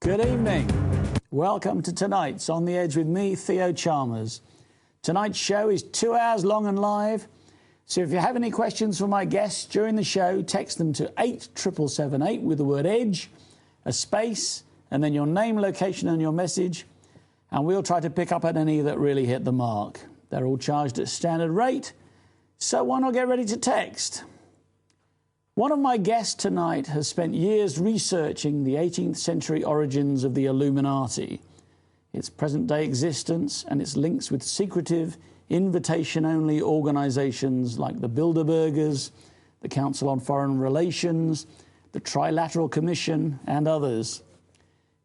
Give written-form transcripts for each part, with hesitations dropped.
Good evening. Welcome to tonight's On the Edge with me, Theo Chalmers. Tonight's show is 2 hours long and live. So if you have any questions for my guests during the show, text them to 87778 with the word EDGE, a space, and then your name, location and your message. And we'll try to pick up at any that really hit the mark. They're all charged at standard rate. So why not get ready to text? One of my guests tonight has spent years researching the 18th century origins of the Illuminati, its present-day existence and its links with secretive, invitation-only organisations like the Bilderbergers, the Council on Foreign Relations, the Trilateral Commission and others.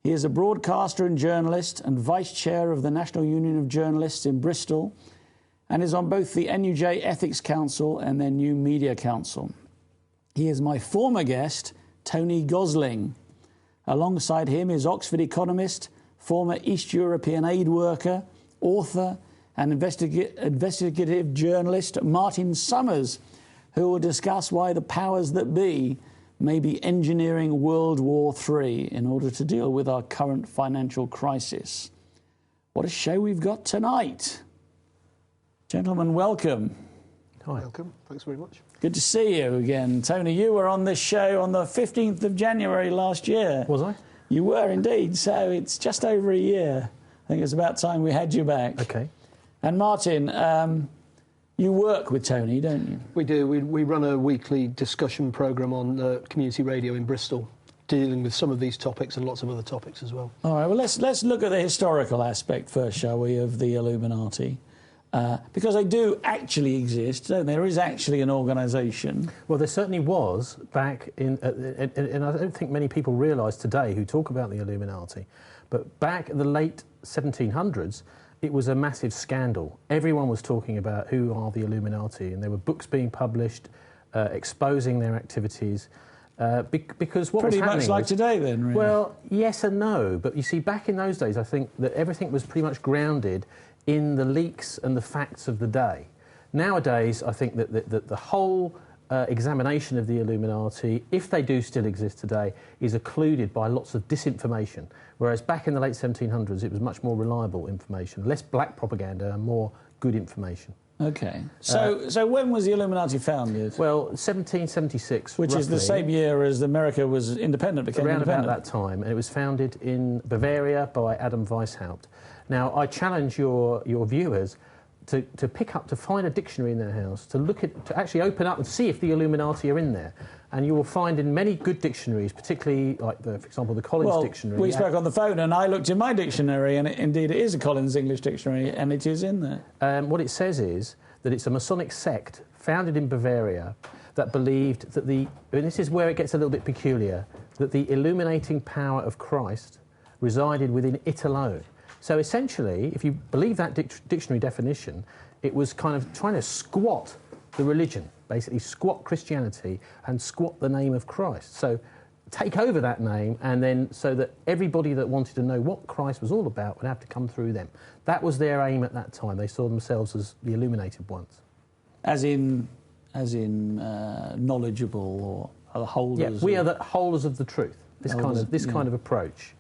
He is a broadcaster and journalist and vice-chair of the National Union of Journalists in Bristol and is on both the NUJ Ethics Council and their New Media Council. He is my former guest, Tony Gosling. Alongside him is Oxford economist, former East European aid worker, author and investigative journalist Martin Summers, who will discuss why the powers that be may be engineering World War III in order to deal with our current financial crisis. What a show we've got tonight. Gentlemen, welcome. Hi. Welcome. Thanks very much. Good to see you again. Tony, you were on this show on the 15th of January last year. Was I? You were indeed, so it's just over a year. I think it's about time we had you back. Okay. And Martin, you work with Tony, don't you? We do. We run a weekly discussion programme on community radio in Bristol, dealing with some of these topics and lots of other topics as well. All right, well, let's look at the historical aspect first, shall we, of the Illuminati. Because they do actually exist, don't they? There is actually an organisation. Well, there certainly was back in, and I don't think many people realise today who talk about the Illuminati, but back in the late 1700s, it was a massive scandal. Everyone was talking about who are the Illuminati, and there were books being published exposing their activities. Because what pretty was happening much like was, today, then. Really. Well, yes and no, but you see, back in those days, I think that everything was pretty much grounded in the leaks and the facts of the day. Nowadays, I think that the whole examination of the Illuminati, if they do still exist today, is occluded by lots of disinformation, whereas back in the late 1700s, it was much more reliable information, less black propaganda and more good information. OK. So when was the Illuminati founded? Well, 1776, which roughly, is the same year as America was independent, became around independent. About that time, and it was founded in Bavaria by Adam Weishaupt. Now, I challenge your viewers to find a dictionary in their house, to actually open up and see if the Illuminati are in there. And you will find in many good dictionaries, particularly, like, for example, the Collins Dictionary... we spoke on the phone and I looked in my dictionary and indeed it is a Collins English Dictionary and it is in there. What it says is that it's a Masonic sect founded in Bavaria that believed that and this is where it gets a little bit peculiar, that the illuminating power of Christ resided within it alone. So essentially, if you believe that dictionary definition, it was kind of trying to squat the religion, basically squat Christianity and squat the name of Christ. So take over that name, and then so that everybody that wanted to know what Christ was all about would have to come through them. That was their aim at that time. They saw themselves as the illuminated ones. As in knowledgeable or holders? Yeah, we are the holders of the truth. This kind of approach.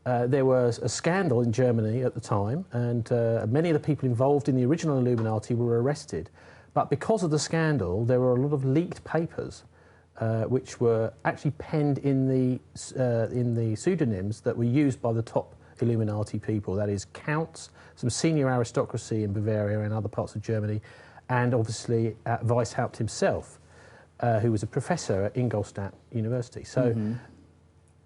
There was a scandal in Germany at the time, and many of the people involved in the original Illuminati were arrested. But because of the scandal, there were a lot of leaked papers, which were actually penned in the pseudonyms that were used by the top Illuminati people. That is, counts, some senior aristocracy in Bavaria and other parts of Germany, and obviously Weishaupt himself, who was a professor at Ingolstadt University. So. Mm-hmm.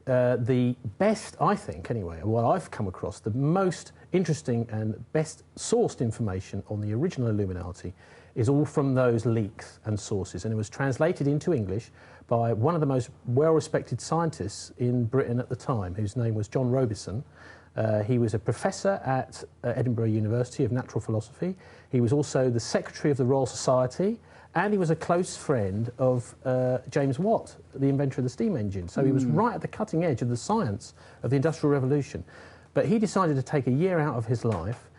The best, I think, anyway, what I've come across, the most interesting and best sourced information on the original Illuminati is all from those leaks and sources. And it was translated into English by one of the most well-respected scientists in Britain at the time, whose name was John Robison. He was a professor at Edinburgh University of Natural Philosophy. He was also the secretary of the Royal Society, and he was a close friend of James Watt, the inventor of the steam engine. So he was right at the cutting edge of the science of the Industrial Revolution. But he decided to take a year out of his life,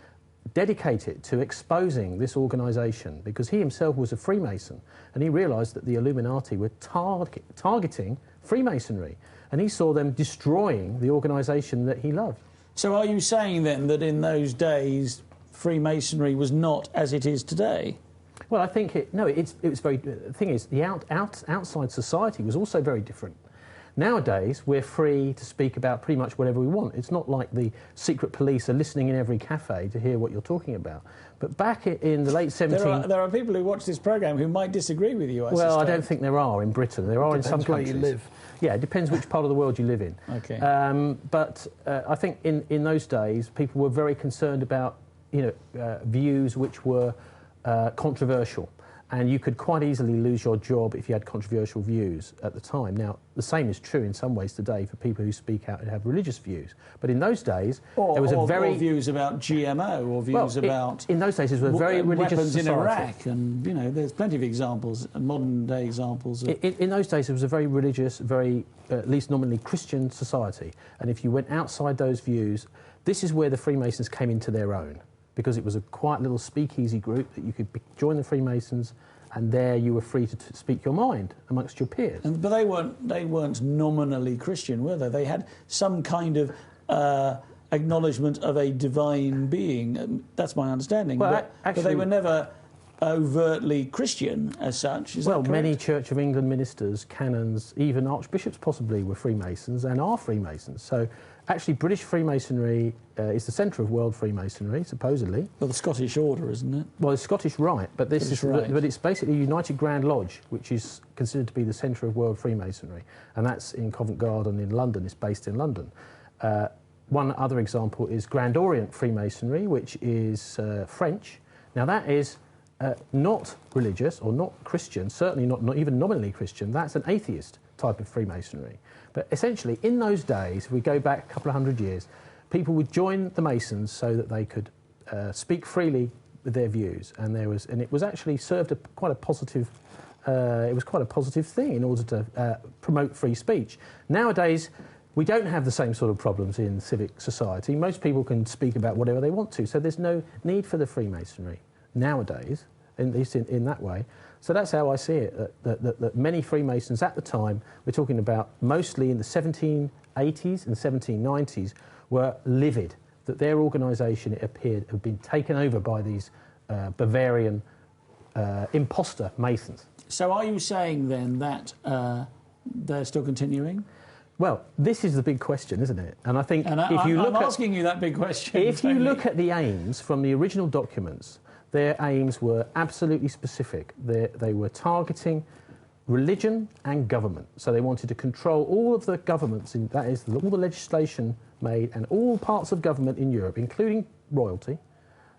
dedicate it to exposing this organisation, because he himself was a Freemason, and he realised that the Illuminati were targeting Freemasonry. And he saw them destroying the organisation that he loved. So are you saying then that in those days Freemasonry was not as it is today? Well, I think it was very. The thing is, the outside society was also very different. Nowadays, we're free to speak about pretty much whatever we want. It's not like the secret police are listening in every cafe to hear what you're talking about. But back in the late 17th... There are people who watch this programme who might disagree with you, I Well, suspect. I don't think there are in Britain. There are in some countries. Depends where you live. Yeah, it depends which part of the world you live in. Okay. But I think in those days, people were very concerned about views which were controversial. And you could quite easily lose your job if you had controversial views at the time. Now, the same is true in some ways today for people who speak out and have religious views. But in those days, there was or views about GMO, or views about... In those days, it was a very religious weapons society. in Iraq, and, there's plenty of examples, modern-day examples. In those days, it was a very religious, very, at least nominally, Christian society. And if you went outside those views, this is where the Freemasons came into their own, because it was a quiet little speakeasy group that you could join the Freemasons, and there you were free to speak your mind amongst your peers. But they weren't nominally Christian, were they? They had some kind of acknowledgement of a divine being. That's my understanding. Well, but they were never overtly Christian as such. Is that correct? Many Church of England ministers, canons, even archbishops possibly were Freemasons and are Freemasons. So actually British Freemasonry is the centre of world Freemasonry, supposedly. Well, the Scottish Order, isn't it? Well, it's Scottish Rite, but it's basically United Grand Lodge, which is considered to be the centre of world Freemasonry, and that's in Covent Garden in London. It's based in London. One other example is Grand Orient Freemasonry, which is French. Now that is not religious or not Christian, certainly not even nominally Christian. That's an atheist type of Freemasonry. But essentially, in those days, if we go back a couple of hundred years, people would join the Masons so that they could speak freely with their views, and it was actually served quite a positive. It was quite a positive thing in order to promote free speech. Nowadays, we don't have the same sort of problems in civic society. Most people can speak about whatever they want to, so there's no need for the Freemasonry nowadays, at least in that way. So that's how I see it, that many Freemasons at the time, we're talking about mostly in the 1780s and 1790s, were livid that their organisation, it appeared, had been taken over by these Bavarian imposter Masons. So are you saying then that they're still continuing? Well, this is the big question, isn't it? And I think I'm asking you that big question. If you look at the aims from the original documents, their aims were absolutely specific. They were targeting religion and government. So they wanted to control all of the governments, that is, all the legislation made and all parts of government in Europe, including royalty.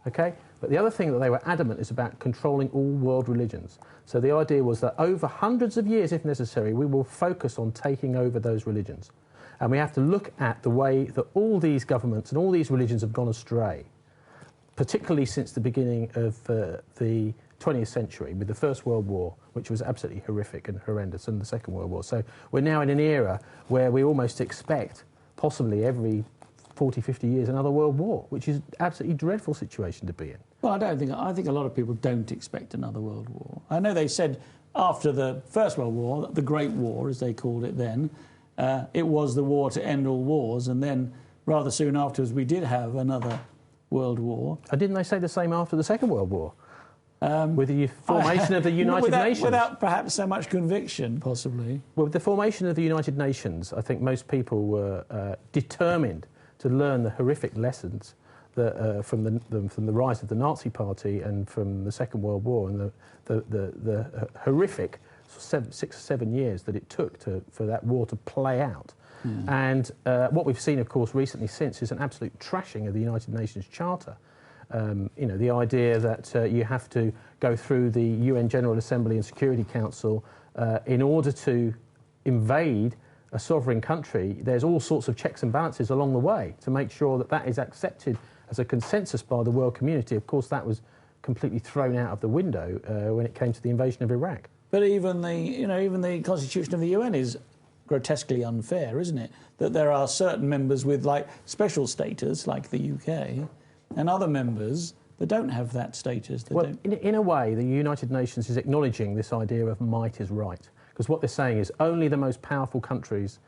Okay? But the other thing that they were adamant is about controlling all world religions. So the idea was that over hundreds of years, if necessary, we will focus on taking over those religions. And we have to look at the way that all these governments and all these religions have gone astray, particularly since the beginning of the 20th century with the First World War, which was absolutely horrific and horrendous, and the Second World War. So we're now in an era where we almost expect, possibly every 40, 50 years, another world war, which is an absolutely dreadful situation to be in. Well, I think a lot of people don't expect another world war. I know they said after the First World War, the Great War, as they called it then, it was the war to end all wars, and then rather soon afterwards we did have another World War. Didn't they say the same after the Second World War? With the formation of the United Nations? Without perhaps so much conviction, possibly. Well, with the formation of the United Nations, I think most people were determined to learn the horrific lessons that, from the rise of the Nazi Party and from the Second World War and the horrific 6 or 7 years that it took for that war to play out. And what we've seen, of course, recently since is an absolute trashing of the United Nations Charter. The idea that you have to go through the UN General Assembly and Security Council in order to invade a sovereign country. There's all sorts of checks and balances along the way to make sure that that is accepted as a consensus by the world community. Of course, that was completely thrown out of the window when it came to the invasion of Iraq. But even the Constitution of the UN is grotesquely unfair, isn't it? That there are certain members with special status, like the UK, and other members that don't have that status. In a way, the United Nations is acknowledging this idea of might is right. Because what they're saying is only the most powerful countries,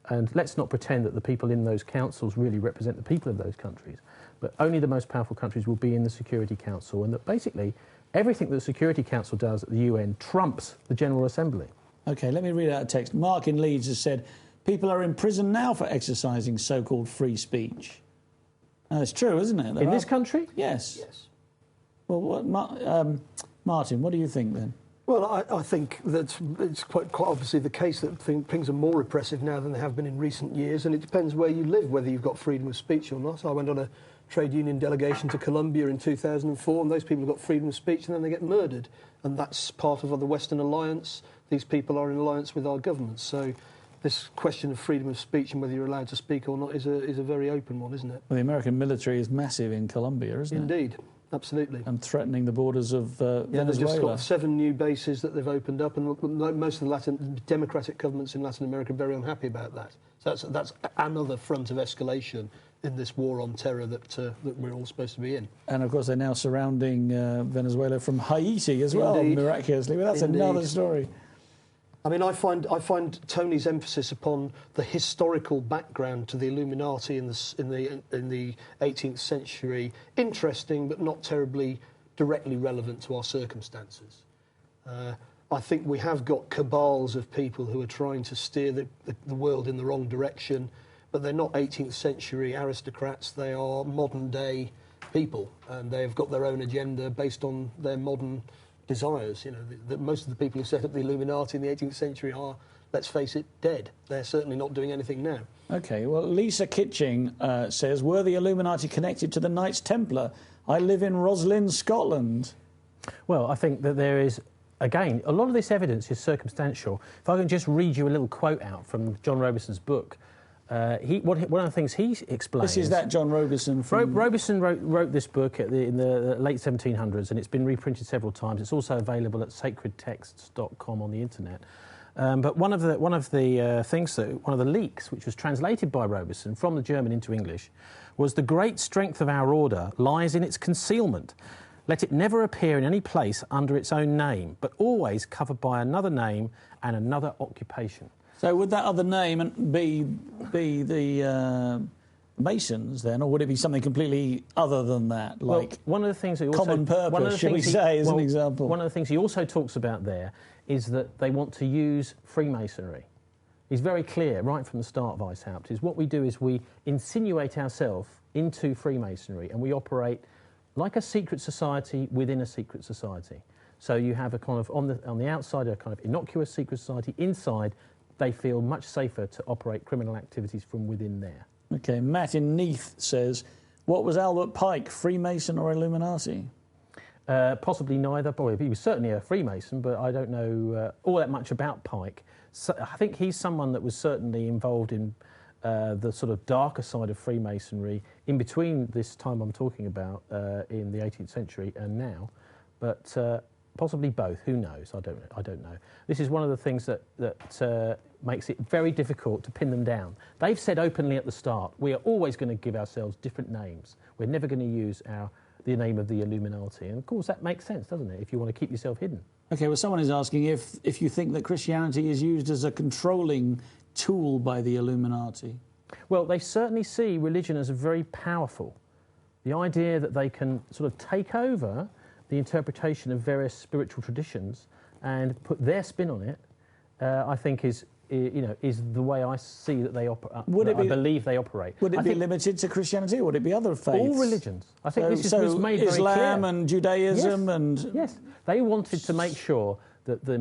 and let's not pretend that the people in those councils really represent the people of those countries, but only the most powerful countries will be in the Security Council, and that basically everything that the Security Council does at the UN trumps the General Assembly. OK, let me read out a text. Mark in Leeds has said, people are in prison now for exercising so-called free speech. Now, it's true, isn't it? In this country? Yes. Yes. Well, Martin, what do you think then? Well, I think that it's quite obviously the case that things are more repressive now than they have been in recent years, and it depends where you live, whether you've got freedom of speech or not. I went on a trade union delegation to Colombia in 2004, and those people have got freedom of speech, and then they get murdered. And that's part of the Western alliance. These people are in alliance with our governments. So this question of freedom of speech and whether you're allowed to speak or not is a very open one, isn't it? Well, the American military is massive in Colombia, isn't it? Indeed. Absolutely. And threatening the borders of Venezuela. They've just got 7 new bases that they've opened up, and most of the democratic governments in Latin America are very unhappy about that. So that's another front of escalation in this war on terror that we're all supposed to be in. And, of course, they're now surrounding Venezuela from Haiti as well, miraculously. But that's another story. I mean, I find Tony's emphasis upon the historical background to the Illuminati in the 18th century interesting, but not terribly directly relevant to our circumstances. I think we have got cabals of people who are trying to steer the world in the wrong direction, but they're not 18th century aristocrats. They are modern day people, and they've got their own agenda based on their modern desires. You know, most of the people who set up the Illuminati in the 18th century are, let's face it, dead. They're certainly not doing anything now. OK, well, Lisa Kitching says, were the Illuminati connected to the Knights Templar? I live in Roslyn, Scotland. Well, I think that there is, again, a lot of this evidence is circumstantial. If I can just read you a little quote out from John Robison's book. One of the things he explains... This is that John Robison from... Robison wrote this book in the late 1700s, and it's been reprinted several times. It's also available at sacredtexts.com on the internet. But one of the leaks, which was translated by Robison from the German into English, was the great strength of our order lies in its concealment. Let it never appear in any place under its own name, but always covered by another name and another occupation. So would that other name be the Masons then, or would it be something completely other than that? Like one of the things that also, common purpose, shall we say, as an example. One of the things he also talks about there is that they want to use Freemasonry. He's very clear right from the start, Weishaupt, is what we do is we insinuate ourselves into Freemasonry, and we operate like a secret society within a secret society. So you have a kind of on the outside a kind of innocuous secret society. Inside, they feel much safer to operate criminal activities from within there. OK, Matt in Neath says, what was Albert Pike, Freemason or Illuminati? Possibly neither. Boy, he was certainly a Freemason, but I don't know all that much about Pike. So I think he's someone that was certainly involved in the sort of darker side of Freemasonry in between this time I'm talking about in the 18th century and now. But possibly both. Who knows? I don't know. This is one of the things that makes it very difficult to pin them down. They've said openly at the start, we are always going to give ourselves different names. We're never going to use the name of the Illuminati. And of course that makes sense, doesn't it, if you want to keep yourself hidden. OK, well, someone is asking if you think that Christianity is used as a controlling tool by the Illuminati. Well, they certainly see religion as very powerful. The idea that they can sort of take over the interpretation of various spiritual traditions and put their spin on it, I think is the way I see that they operate. I believe they operate. Would it be limited to Christianity, or would it be other faiths? All religions. I think this was made very clear. Islam and Judaism and... Yes, they wanted to make sure that the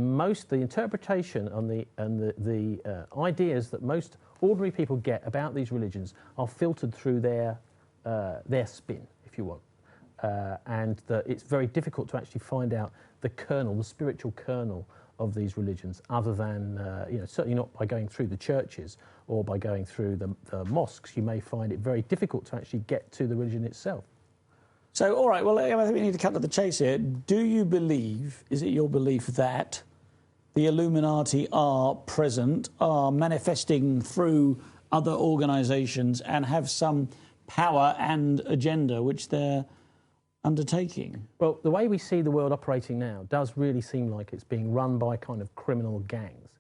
interpretation and the ideas that most ordinary people get about these religions are filtered through their spin, if you want. And that it's very difficult to actually find out the spiritual kernel of these religions, other than, certainly not by going through the churches or by going through the mosques. You may find it very difficult to actually get to the religion itself. So, all right, well, I think we need to cut to the chase here. Do you believe, is it your belief that the Illuminati are present, are manifesting through other organisations and have some power and agenda which they're undertaking? Well, the way we see the world operating now does really seem like it's being run by kind of criminal gangs.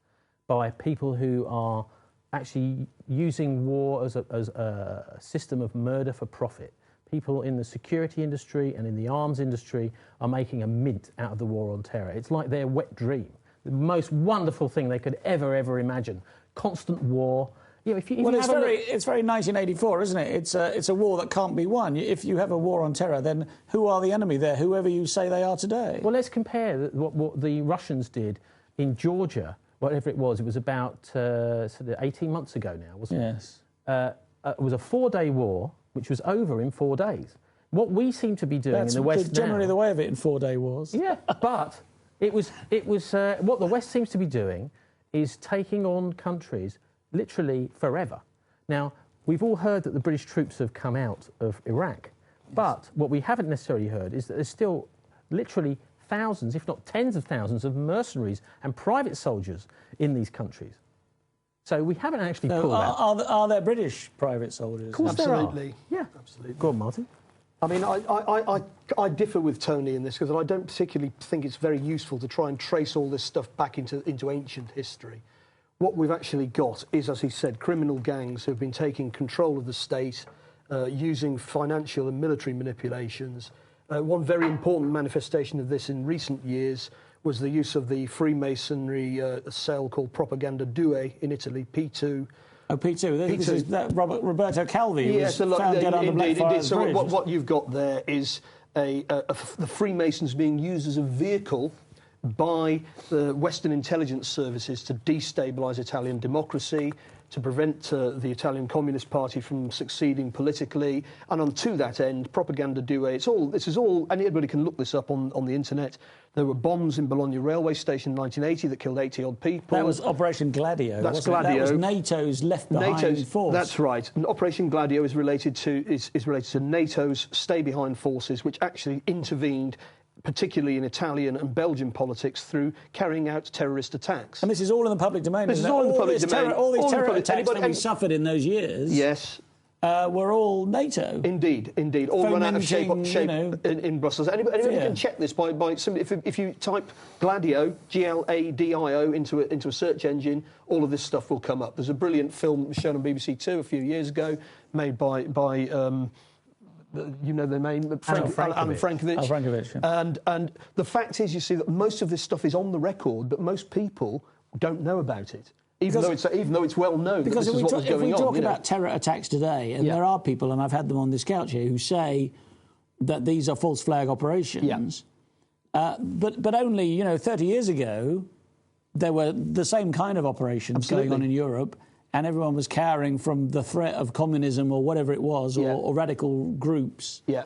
by people who are actually using war as a system of murder for profit. People in the security industry and in the arms industry are making a mint out of the war on terror. It's like their wet dream, the most wonderful thing they could ever imagine. Constant war. It's very 1984, isn't it? It's a war that can't be won. If you have a war on terror, then who are the enemy there? Whoever you say they are today. Well, let's compare what the Russians did in Georgia, whatever it was. It was about sort of 18 months ago now, wasn't it? Yes. It was a 4-day war, which was over in 4 days. What we seem to be doing in the West now... generally the way of it in 4-day wars. Yeah, but it was what the West seems to be doing is taking on countries literally forever. Now, we've all heard that the British troops have come out of Iraq, but what we haven't necessarily heard is that there's still literally thousands, if not tens of thousands, of mercenaries and private soldiers in these countries. So we haven't actually pulled out. Are there British private soldiers? Of course Absolutely. There are. Yeah, absolutely. Go on, Martin. I mean, I differ with Tony in this because I don't particularly think it's very useful to try and trace all this stuff back into ancient history. What we've actually got is, as he said, criminal gangs who've been taking control of the state, using financial and military manipulations. One very important manifestation of this in recent years was the use of the Freemasonry cell called Propaganda Due in Italy, P2. Oh, P2. This is that Roberto Calvi was found dead on the Blackfriars So Bridge. what you've got there is the Freemasons being used as a vehicle by the Western intelligence services to destabilise Italian democracy, to prevent the Italian Communist Party from succeeding politically, and unto that end, Propaganda Due. This is all. Anybody can look this up on the internet. There were bombs in Bologna railway station in 1980 that killed 80-odd people. That was Operation Gladio. That's Gladio. That was NATO's left-behind force. That's right. And Operation Gladio is related to NATO's stay-behind forces, which actually intervened, particularly in Italian and Belgian politics, through carrying out terrorist attacks. And this is all in the public domain. This is all in the public domain. All these terror attacks that we suffered in those years. Yes. Were all NATO. Indeed. All run out of shape in Brussels. Anybody can check this by if you type Gladio, Gladio, into a search engine, all of this stuff will come up. There's a brilliant film shown on BBC Two a few years ago, made by you know the name, Alan Frankovich. Oh, Frankovich, yeah. And the fact is, you see that most of this stuff is on the record, but most people don't know about it. Even though it's well known that this is what was going on. If we talk about terror attacks today, and there are people, and I've had them on this couch here, who say that these are false flag operations, but only 30 years ago, there were the same kind of operations going on in Europe, and everyone was cowering from the threat of communism or whatever it was, or radical groups. Yeah.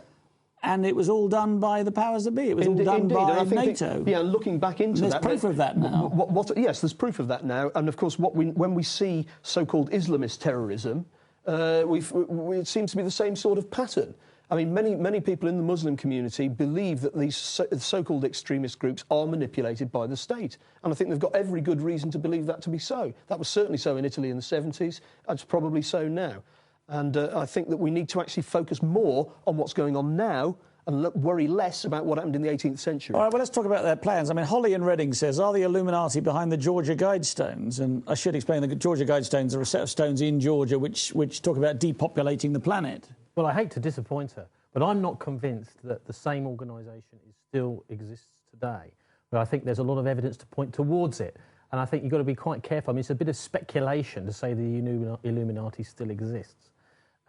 And it was all done by the powers that be. It was all done by NATO. Looking back into that... There's proof of that now. Yes, there's proof of that now. And, of course, when we see so-called Islamist terrorism, it seems to be the same sort of pattern. I mean, many people in the Muslim community believe that these so-called extremist groups are manipulated by the state. And I think they've got every good reason to believe that to be so. That was certainly so in Italy in the 70s. It's probably so now. And I think that we need to actually focus more on what's going on now and worry less about what happened in the 18th century. All right, well, let's talk about their plans. I mean, Holly in Reading says, are the Illuminati behind the Georgia Guidestones? And I should explain the Georgia Guidestones are a set of stones in Georgia which talk about depopulating the planet. Well, I hate to disappoint her, but I'm not convinced that the same organisation still exists today. But I think there's a lot of evidence to point towards it. And I think you've got to be quite careful. I mean, it's a bit of speculation to say the Illuminati still exists.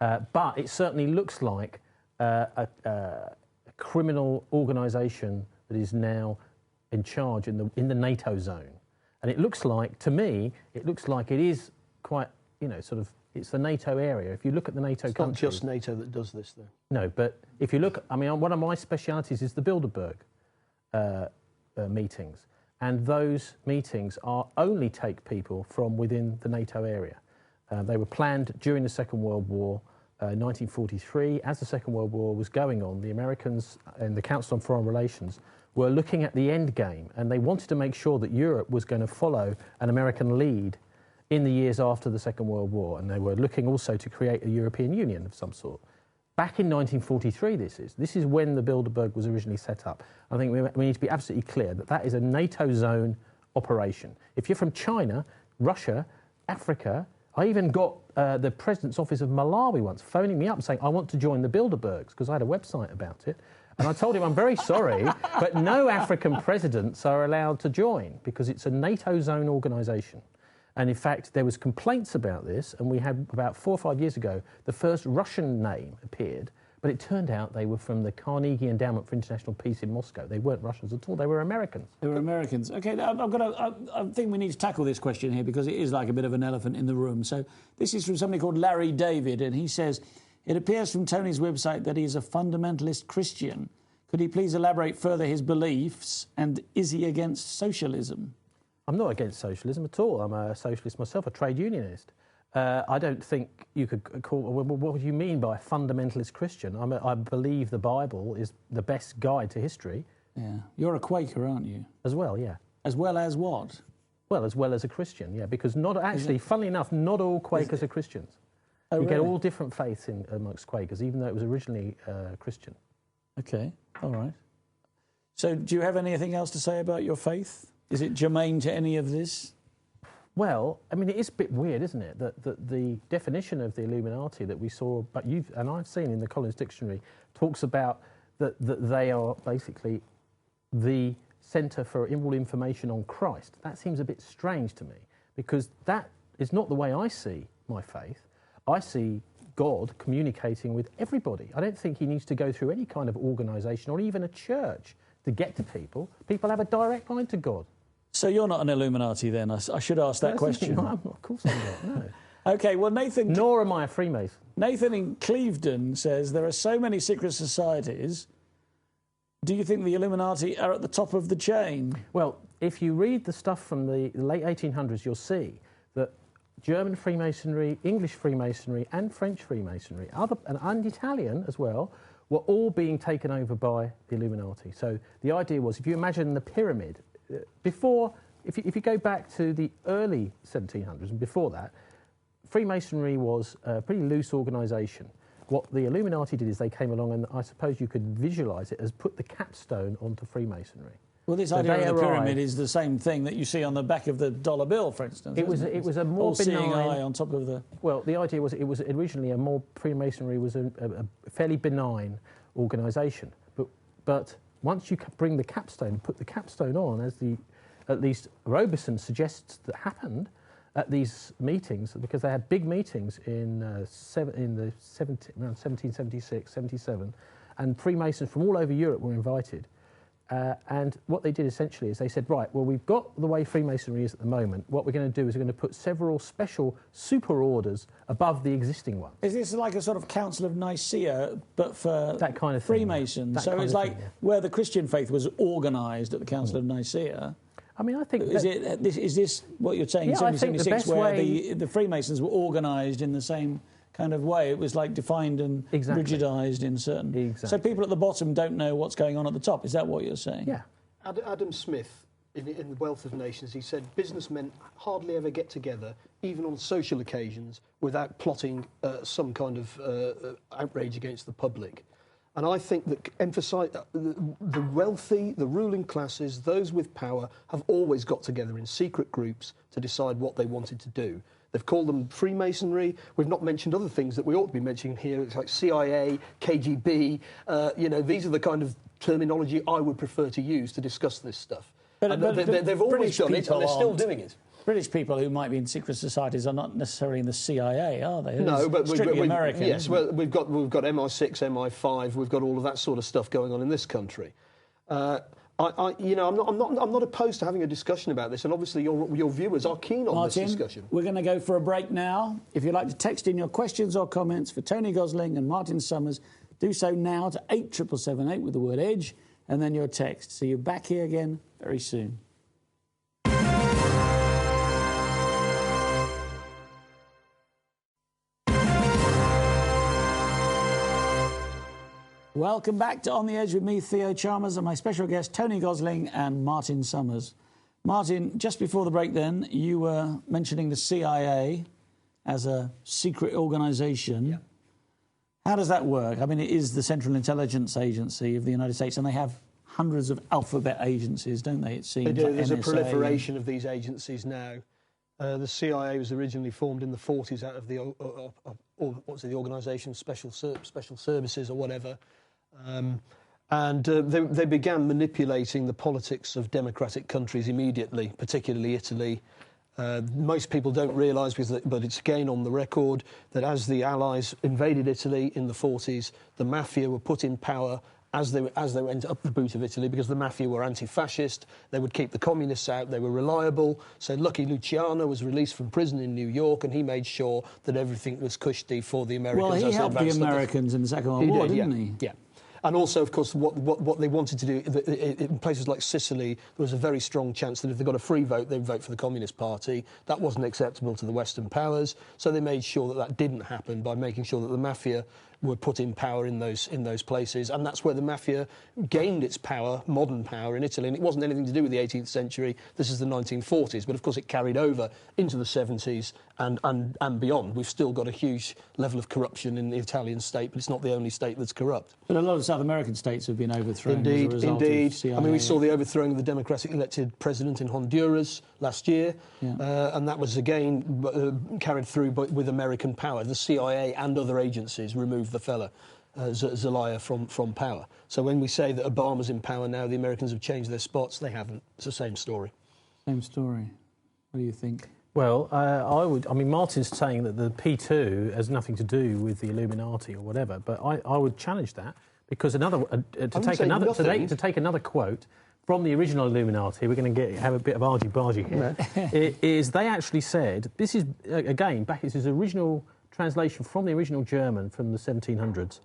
But it certainly looks like a criminal organisation that is now in charge in the NATO zone. And it looks like, to me, it is quite, it's the NATO area. If you look at the NATO countries... It's not just NATO that does this, though. No, but if you look... I mean, one of my specialities is the Bilderberg meetings. And those meetings only take people from within the NATO area. They were planned during the Second World War, 1943. As the Second World War was going on, the Americans and the Council on Foreign Relations were looking at the end game, and they wanted to make sure that Europe was going to follow an American lead in the years after the Second World War, and they were looking also to create a European Union of some sort. Back in 1943, this is when the Bilderberg was originally set up. I think we need to be absolutely clear that is a NATO zone operation. If you're from China, Russia, Africa. I even got the President's Office of Malawi once phoning me up saying, I want to join the Bilderbergs, because I had a website about it. And I told him, I'm very sorry, but no African presidents are allowed to join because it's a NATO zone organisation. And in fact, there was complaints about this, and we had about 4 or 5 years ago, the first Russian name appeared, but it turned out they were from the Carnegie Endowment for International Peace in Moscow. They weren't Russians at all, they were Americans. They were Americans. OK, I think we need to tackle this question here because it is like a bit of an elephant in the room. So this is from somebody called Larry David, and he says, it appears from Tony's website that he is a fundamentalist Christian. Could he please elaborate further his beliefs, and is he against socialism? I'm not against socialism at all. I'm a socialist myself, a trade unionist. I don't think you could call... What do you mean by a fundamentalist Christian? I believe the Bible is the best guide to history. Yeah. You're a Quaker, aren't you? As well, yeah. As well as what? Well, as well as a Christian, yeah, because funnily enough, not all Quakers are Christians. Oh, you really? get all different faiths amongst Quakers, even though it was originally Christian. OK, all right. So do you have anything else to say about your faith? Is it germane to any of this? Well, I mean, it is a bit weird, isn't it, that the definition of the Illuminati that we saw, but I've seen in the Collins Dictionary, talks about that they are basically the centre for all information on Christ. That seems a bit strange to me, because that is not the way I see my faith. I see God communicating with everybody. I don't think he needs to go through any kind of organisation or even a church to get to people. People have a direct line to God. So you're not an Illuminati then? I should ask that question. No, of course I'm not, no. OK, well, Nathan... Nor am I a Freemason. Nathan in Clevedon says, there are so many secret societies. Do you think the Illuminati are at the top of the chain? Well, if you read the stuff from the late 1800s, you'll see that German Freemasonry, English Freemasonry and French Freemasonry, and Italian as well, were all being taken over by the Illuminati. So the idea was, if you imagine the pyramid, if you go back to the early 1700s and before that, Freemasonry was a pretty loose organisation. What the Illuminati did is they came along, and I suppose you could visualise it as put the capstone onto Freemasonry. Well, this idea of the pyramid is the same thing that you see on the back of the dollar bill, for instance. It was a more benign... All-seeing eye on top of the... Well, the idea was it was originally Freemasonry was a fairly benign organisation, but once you bring the capstone, put the capstone on, as at least Robeson suggests that happened at these meetings, because they had big meetings around 1776, 77, and Freemasons from all over Europe were invited. And what they did essentially is they said, right, well, we've got the way Freemasonry is at the moment. What we're going to do is we're going to put several special super orders above the existing one. Is this like a sort of Council of Nicaea, but for that kind of Freemasons? Thing, so it's like where the Christian faith was organised at the Council of Nicaea. I mean, I think... Is this what you're saying, yeah, 1776, where the Freemasons were organised in the same kind of way? It was like defined and rigidised in certain... Exactly. So people at the bottom don't know what's going on at the top. Is that what you're saying? Yeah. Adam Smith, in The Wealth of Nations, he said businessmen hardly ever get together, even on social occasions, without plotting some kind of outrage against the public. And I think that the wealthy, the ruling classes, those with power, have always got together in secret groups to decide what they wanted to do. They've called them Freemasonry. We've not mentioned other things that we ought to be mentioning here. It's like CIA, KGB. These are the kind of terminology I would prefer to use to discuss this stuff. But they've always done it, and they're still doing it. British people who might be in secret societies are not necessarily in the CIA, are they? No, but strictly American. Yes, well, we've got MI6, MI5. We've got all of that sort of stuff going on in this country. I'm not opposed to having a discussion about this, and obviously your viewers are keen on Martin, this discussion. We're going to go for a break now. If you'd like to text in your questions or comments for Tony Gosling and Martin Summers, do so now to 87778 with the word EDGE, and then your text. See you back here again very soon. Welcome back to On the Edge with me, Theo Chalmers, and my special guest, Tony Gosling and Martin Summers. Martin, just before the break then, you were mentioning the CIA as a secret organisation. Yeah. How does that work? I mean, it is the Central Intelligence Agency of the United States, and they have hundreds of alphabet agencies, don't they, it seems? They do. Like There's NSA. a proliferation of these agencies now. The CIA was originally formed in the 40s out of the organisation, Special Services or whatever. And they began manipulating the politics of democratic countries immediately, particularly Italy. Most people don't realise, but it's again on the record, that as the Allies invaded Italy in the 40s, the mafia were put in power as they went up the boot of Italy, because the mafia were anti-fascist. They would keep the communists out. They were reliable. So Lucky Luciano was released from prison in New York, and he made sure that everything was cushy for the Americans. Well, he helped the Americans in the Second World War, didn't he? Yeah. And also, of course, what they wanted to do, in places like Sicily, there was a very strong chance that if they got a free vote, they'd vote for the Communist Party. That wasn't acceptable to the Western powers, so they made sure that didn't happen by making sure that the mafia were put in power in those places, and that's where the mafia gained its power, modern power, in Italy. And it wasn't anything to do with the 18th century. This is the 1940s, but of course it carried over into the 70s and beyond. We've still got a huge level of corruption in the Italian state, but it's not the only state that's corrupt. But a lot of South American states have been overthrown as a result of CIA. I mean, we saw the overthrowing of the democratically elected president in Honduras last year, and that was again carried through with American power. The CIA and other agencies removed the fella, Zelaya, from power. So when we say that Obama's in power now, the Americans have changed their spots, they haven't. It's the same story. Same story. What do you think? Well, I mean, Martin's saying that the P2 has nothing to do with the Illuminati or whatever, but I would challenge that, because to take another quote from the original Illuminati, we're going to have a bit of argy-bargy here, is they actually said, this is, again, it's his original translation from the original German from the 1700s,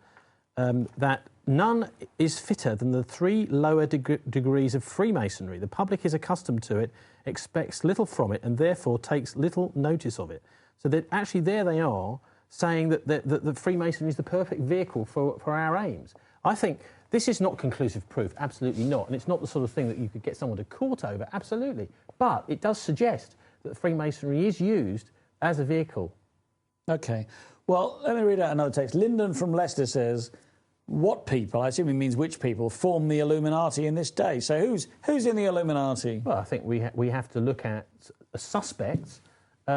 that none is fitter than the three lower degrees of Freemasonry. The public is accustomed to it, expects little from it, and therefore takes little notice of it. So that actually there they are saying that Freemasonry is the perfect vehicle for our aims. I think this is not conclusive proof, absolutely not, and it's not the sort of thing that you could get someone to court over, absolutely. But it does suggest that Freemasonry is used as a vehicle. OK. Well, let me read out another text. Lyndon from Leicester says, what people, I assume he means which people, form the Illuminati in this day? So who's in the Illuminati? Well, I think we have to look at suspects.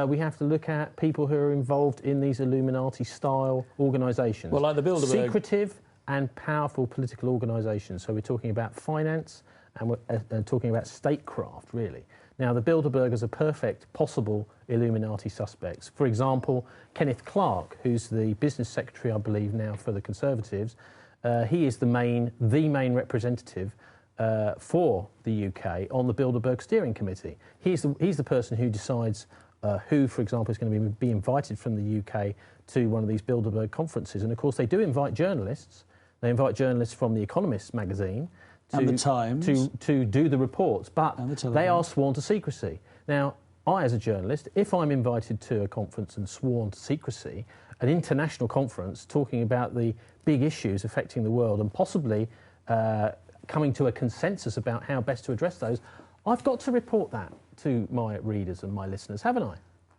We have to look at people who are involved in these Illuminati-style organisations. Well, like the Bilderberg. Secretive and powerful political organisations. So we're talking about finance and we're talking about statecraft, really. Now, the Bilderbergers are perfect possible Illuminati suspects. For example, Kenneth Clarke, who's the business secretary, I believe, now for the Conservatives, he is the main representative for the UK on the Bilderberg Steering Committee. He's the person who decides who, for example, is going to be invited from the UK to one of these Bilderberg conferences. And, of course, they do invite journalists. They invite journalists from The Economist magazine and the Times to do the reports, but they are sworn to secrecy. Now, I, as a journalist, if I'm invited to a conference and sworn to secrecy, an international conference talking about the big issues affecting the world and possibly coming to a consensus about how best to address those, I've got to report that to my readers and my listeners, haven't I?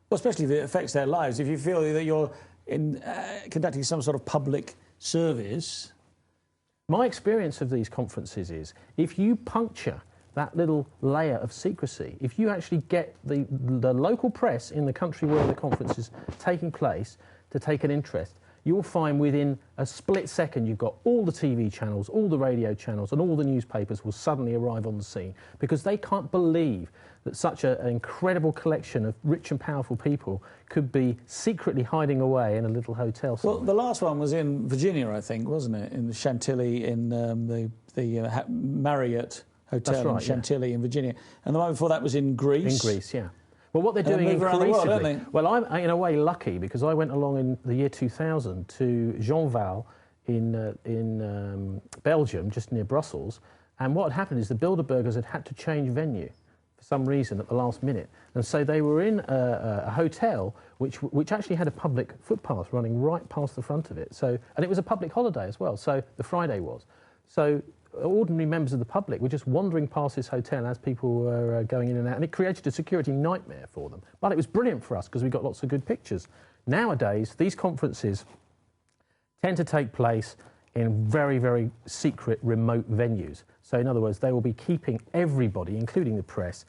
Well, especially if it affects their lives. If you feel that you're conducting some sort of public service. My experience of these conferences is, if you puncture that little layer of secrecy, if you actually get the local press in the country where the conference is taking place to take an interest, you'll find within a split second you've got all the TV channels, all the radio channels and all the newspapers will suddenly arrive on the scene, because they can't believe that such an incredible collection of rich and powerful people could be secretly hiding away in a little hotel somewhere. Well, the last one was in Virginia, I think, wasn't it? In the Chantilly, in the Marriott Hotel in Chantilly in Virginia. And the one before that was in Greece. In Greece, yeah. Well, what they're doing increasingly... Well, I'm, in a way, lucky, because I went along in the year 2000 to Jeanval in Belgium, just near Brussels, and what had happened is the Bilderbergers had to change venue for some reason at the last minute. And so they were in a hotel which actually had a public footpath running right past the front of it. So, and it was a public holiday as well, so the Friday was. So ordinary members of the public were just wandering past this hotel as people were going in and out, and it created a security nightmare for them. But it was brilliant for us because we got lots of good pictures. Nowadays, these conferences tend to take place in very, very secret, remote venues. So in other words, they will be keeping everybody, including the press,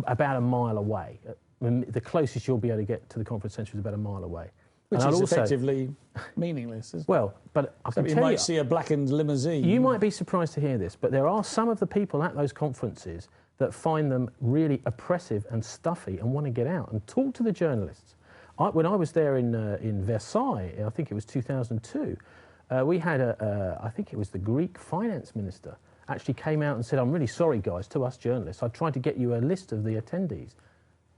about a mile away. the closest you'll be able to get to the conference centre is about a mile away. Which is effectively meaningless, isn't it? Well, but I can you tell might see a blackened limousine. You might be surprised to hear this, but there are some of the people at those conferences that find them really oppressive and stuffy and want to get out and talk to the journalists. When I was there in Versailles, I think it was 2002, we had I think it was the Greek finance minister actually came out and said, "I'm really sorry, guys, to us journalists. I tried to get you a list of the attendees."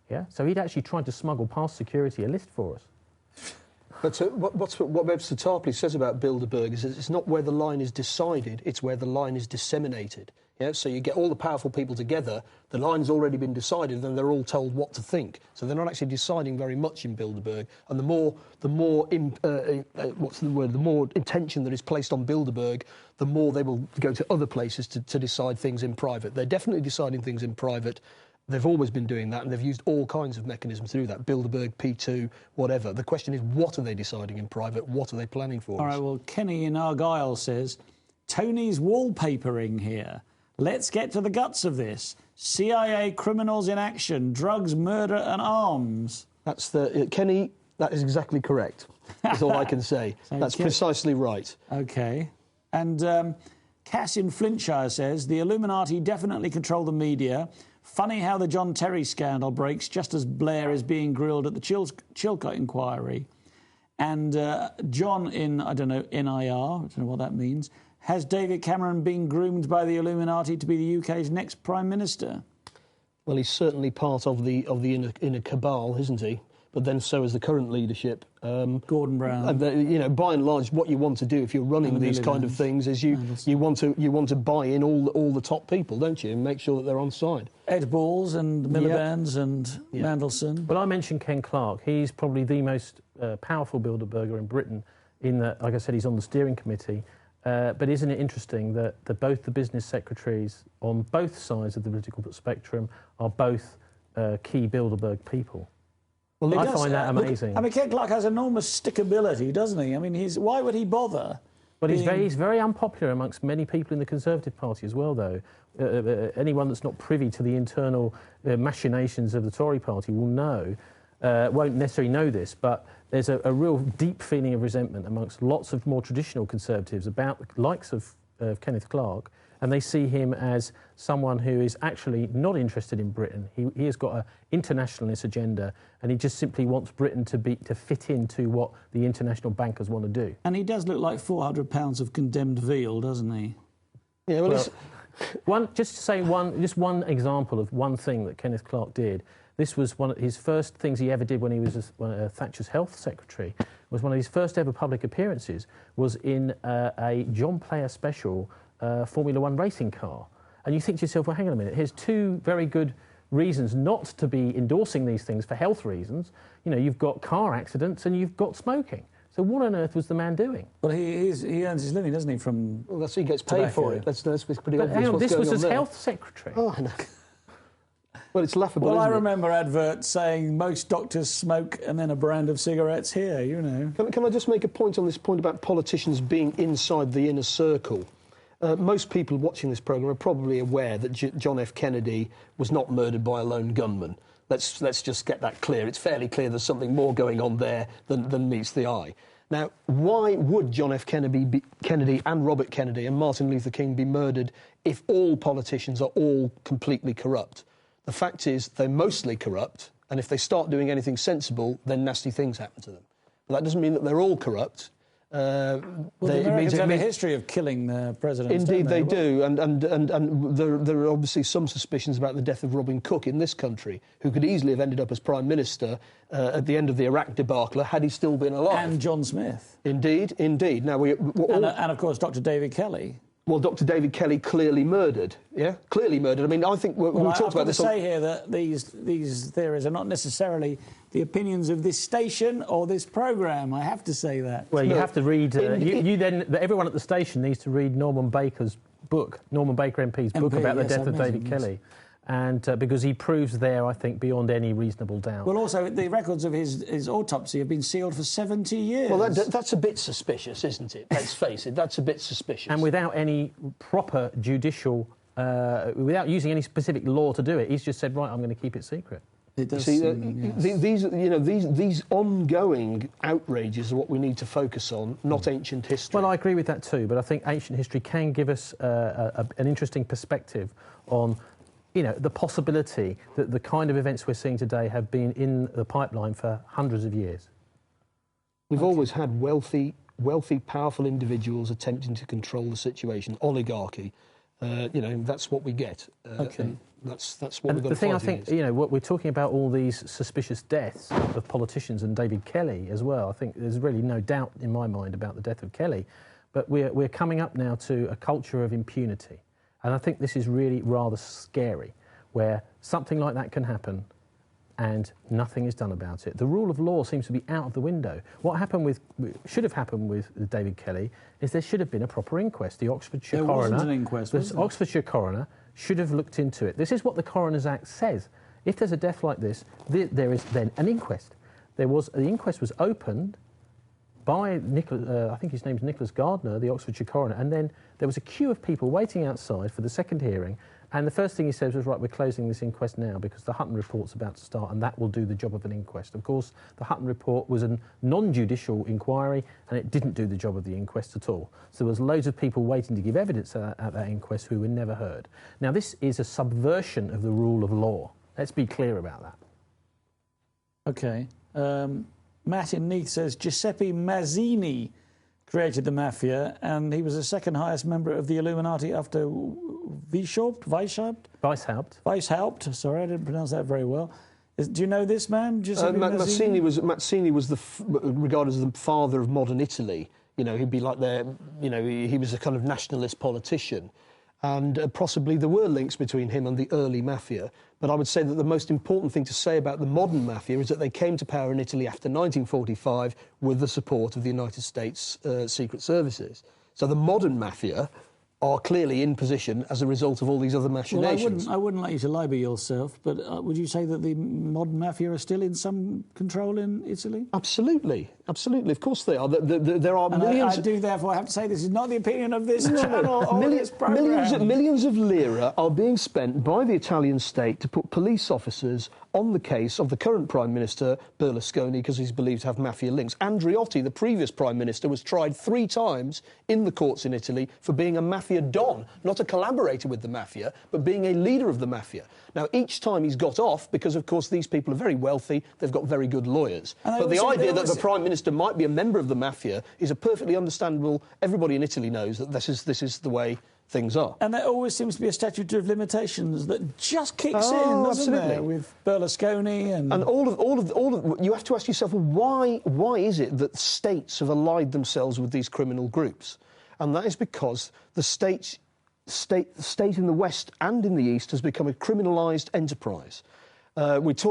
Yeah, so he'd actually tried to smuggle past security a list for us. But what Webster Tarpley says about Bilderberg is that it's not where the line is decided, it's where the line is disseminated. Yeah? So you get all the powerful people together, the line's already been decided, and they're all told what to think. So they're not actually deciding very much in Bilderberg. And the more intention that is placed on Bilderberg, the more they will go to other places to decide things in private. They're definitely deciding things in private. They've always been doing that, and they've used all kinds of mechanisms to do that. Bilderberg, P2, whatever. The question is, what are they deciding in private? What are they planning for? All right, well, Kenny in Argyll says, Tony's wallpapering here. Let's get to the guts of this. CIA criminals in action, drugs, murder and arms. That's Kenny, that is exactly correct. That's all I can say. That's precisely right. OK. And Cass in Flintshire says, the Illuminati definitely control the media. Funny how the John Terry scandal breaks just as Blair is being grilled at the Chilcot inquiry. And John in, I don't know, NIR, I don't know what that means, has David Cameron been groomed by the Illuminati to be the UK's next Prime Minister? Well, he's certainly part of the inner cabal, isn't he? But then so is the current leadership. Gordon Brown. By and large, what you want to do if you're running these kind of things is you want to buy in all the top people, don't you, and make sure that they're on side. Ed Balls and Miliband's and Mandelson. Well, I mentioned Ken Clarke. He's probably the most powerful Bilderberger in Britain in that, like I said, he's on the steering committee. But isn't it interesting that both the business secretaries on both sides of the political spectrum are both key Bilderberg people? Well, I find that amazing. I mean, Ken Clarke has enormous stickability, doesn't he? I mean, why would he bother? But he's very unpopular amongst many people in the Conservative Party as well, though. Anyone that's not privy to the internal machinations of the Tory Party will know, won't necessarily know this, but there's a real deep feeling of resentment amongst lots of more traditional Conservatives about the likes of Kenneth Clarke, and they see him as someone who is actually not interested in Britain. He has got an internationalist agenda, and he just simply wants Britain to fit into what the international bankers want to do. And he does look like 400 pounds of condemned veal, doesn't he? Yeah, well, one example of one thing that Kenneth Clarke did. This was one of his first things he ever did when he was Thatcher's health secretary. Was one of his first ever public appearances was in a John Player special Formula One racing car. And you think to yourself, well, hang on a minute, here's two very good reasons not to be endorsing these things for health reasons. You know, you've got car accidents and you've got smoking. So what on earth was the man doing? Well, he earns his living, doesn't he, from he gets paid tobacco. for it. That's pretty but obvious. Hang on, this was as there. health secretary. Oh, no. Well, it's laughable, Well, I isn't it? remember adverts saying most doctors smoke and then a brand of cigarettes here, you know. Can I just make a point on this point about politicians being inside the inner circle? Most people watching this programme are probably aware that John F. Kennedy was not murdered by a lone gunman. Let's just get that clear. It's fairly clear there's something more going on there than meets the eye. Now, why would John F. Kennedy and Robert Kennedy and Martin Luther King be murdered if all politicians are all completely corrupt? The fact is they're mostly corrupt, and if they start doing anything sensible, then nasty things happen to them. But that doesn't mean that they're all corrupt. The Americans have a history of killing their presidents. Indeed, they do, and there are obviously some suspicions about the death of Robin Cook in this country, who could easily have ended up as Prime Minister at the end of the Iraq debacle had he still been alive. And John Smith. Indeed. Now and of course, Dr. David Kelly. Well, Dr. David Kelly clearly murdered. Yeah, clearly murdered. I mean, I think we talked about this. I've got to say here that these theories are not necessarily the opinions of this station or this programme. I have to say that. Well, you have to read. Everyone at the station needs to read Norman Baker MP's book about the death of David Kelly. And because he proves there, I think, beyond any reasonable doubt. Well, also, the records of his autopsy have been sealed for 70 years. Well, that's a bit suspicious, isn't it? Let's face it, that's a bit suspicious. And without any proper judicial, without using any specific law to do it, he's just said, right, I'm going to keep it secret. It does. See, Yes. these ongoing outrages are what we need to focus on, not ancient history. Well, I agree with that too, but I think ancient history can give us an interesting perspective on, the possibility that the kind of events we're seeing today have been in the pipeline for hundreds of years. We've always had wealthy, powerful individuals attempting to control the situation, oligarchy. That's what we get. That's what we've got to fight against. The thing I think, what we're talking about, all these suspicious deaths of politicians and David Kelly as well. I think there's really no doubt in my mind about the death of Kelly, but we're coming up now to a culture of impunity, and I think this is really rather scary, where something like that can happen and nothing is done about it. The rule of law seems to be out of the window. What should have happened with David Kelly is there should have been a proper inquest. The Oxfordshire coroner... There wasn't an inquest, was there? Oxfordshire coroner should have looked into it. This is what the Coroner's Act says. If there's a death like this, there is then an inquest. The inquest was opened by I think his name's Nicholas Gardner, the Oxfordshire coroner, and then there was a queue of people waiting outside for the second hearing. And the first thing he said was, right, we're closing this inquest now because the Hutton report's about to start and that will do the job of an inquest. Of course, the Hutton report was a non-judicial inquiry and it didn't do the job of the inquest at all. So there was loads of people waiting to give evidence at that inquest who were never heard. Now, this is a subversion of the rule of law. Let's be clear about that. OK. Matt in Neath says Giuseppe Mazzini created the mafia, and he was the second highest member of the Illuminati after Weishaupt. Sorry, I didn't pronounce that very well. Do you know this man, Giuseppe Mazzini? Mazzini was regarded as the father of modern Italy. He'd be like he was a kind of nationalist politician. And possibly there were links between him and the early mafia. But I would say that the most important thing to say about the modern mafia is that they came to power in Italy after 1945 with the support of the United States Secret Services. So the modern mafia are clearly in position as a result of all these other machinations. Well, I wouldn't like you to libel yourself, but would you say that the modern mafia are still in some control in Italy? Absolutely. Of course they are. There are millions... I do therefore have to say this is not the opinion of this channel or this programme. Millions of lira are being spent by the Italian state to put police officers on the case of the current Prime Minister, Berlusconi, because he's believed to have mafia links. Andreotti, the previous Prime Minister, was tried 3 times in the courts in Italy for being a mafia don, not a collaborator with the mafia, but being a leader of the mafia. Now, each time he's got off, because, of course, these people are very wealthy, they've got very good lawyers. But the idea that the Prime Minister might be a member of the mafia is a perfectly understandable... Everybody in Italy knows that this is the way things are. And there always seems to be a statute of limitations that just kicks in, doesn't there, with Berlusconi and all of you have to ask yourself, why is it that states have allied themselves with these criminal groups? And that is because the state in the West and in the East has become a criminalised enterprise. It's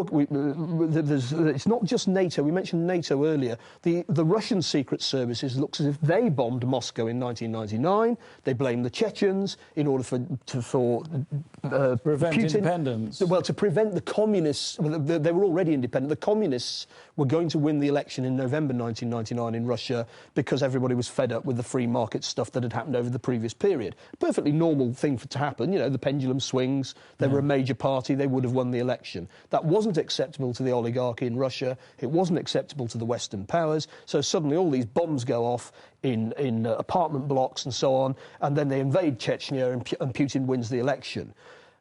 not just NATO. We mentioned NATO earlier. The Russian secret services looks as if they bombed Moscow in 1999. They blame the Chechens in order for prevent Putin, independence. Well, to prevent the communists. Well, they were already independent. The communists were going to win the election in November 1999 in Russia because everybody was fed up with the free market stuff that had happened over the previous period. Perfectly normal thing to happen. The pendulum swings. They were a major party. They would have won the election. That wasn't acceptable to the oligarchy in Russia. It wasn't acceptable to the Western powers. So suddenly all these bombs go off in apartment blocks and so on, and then they invade Chechnya and Putin wins the election.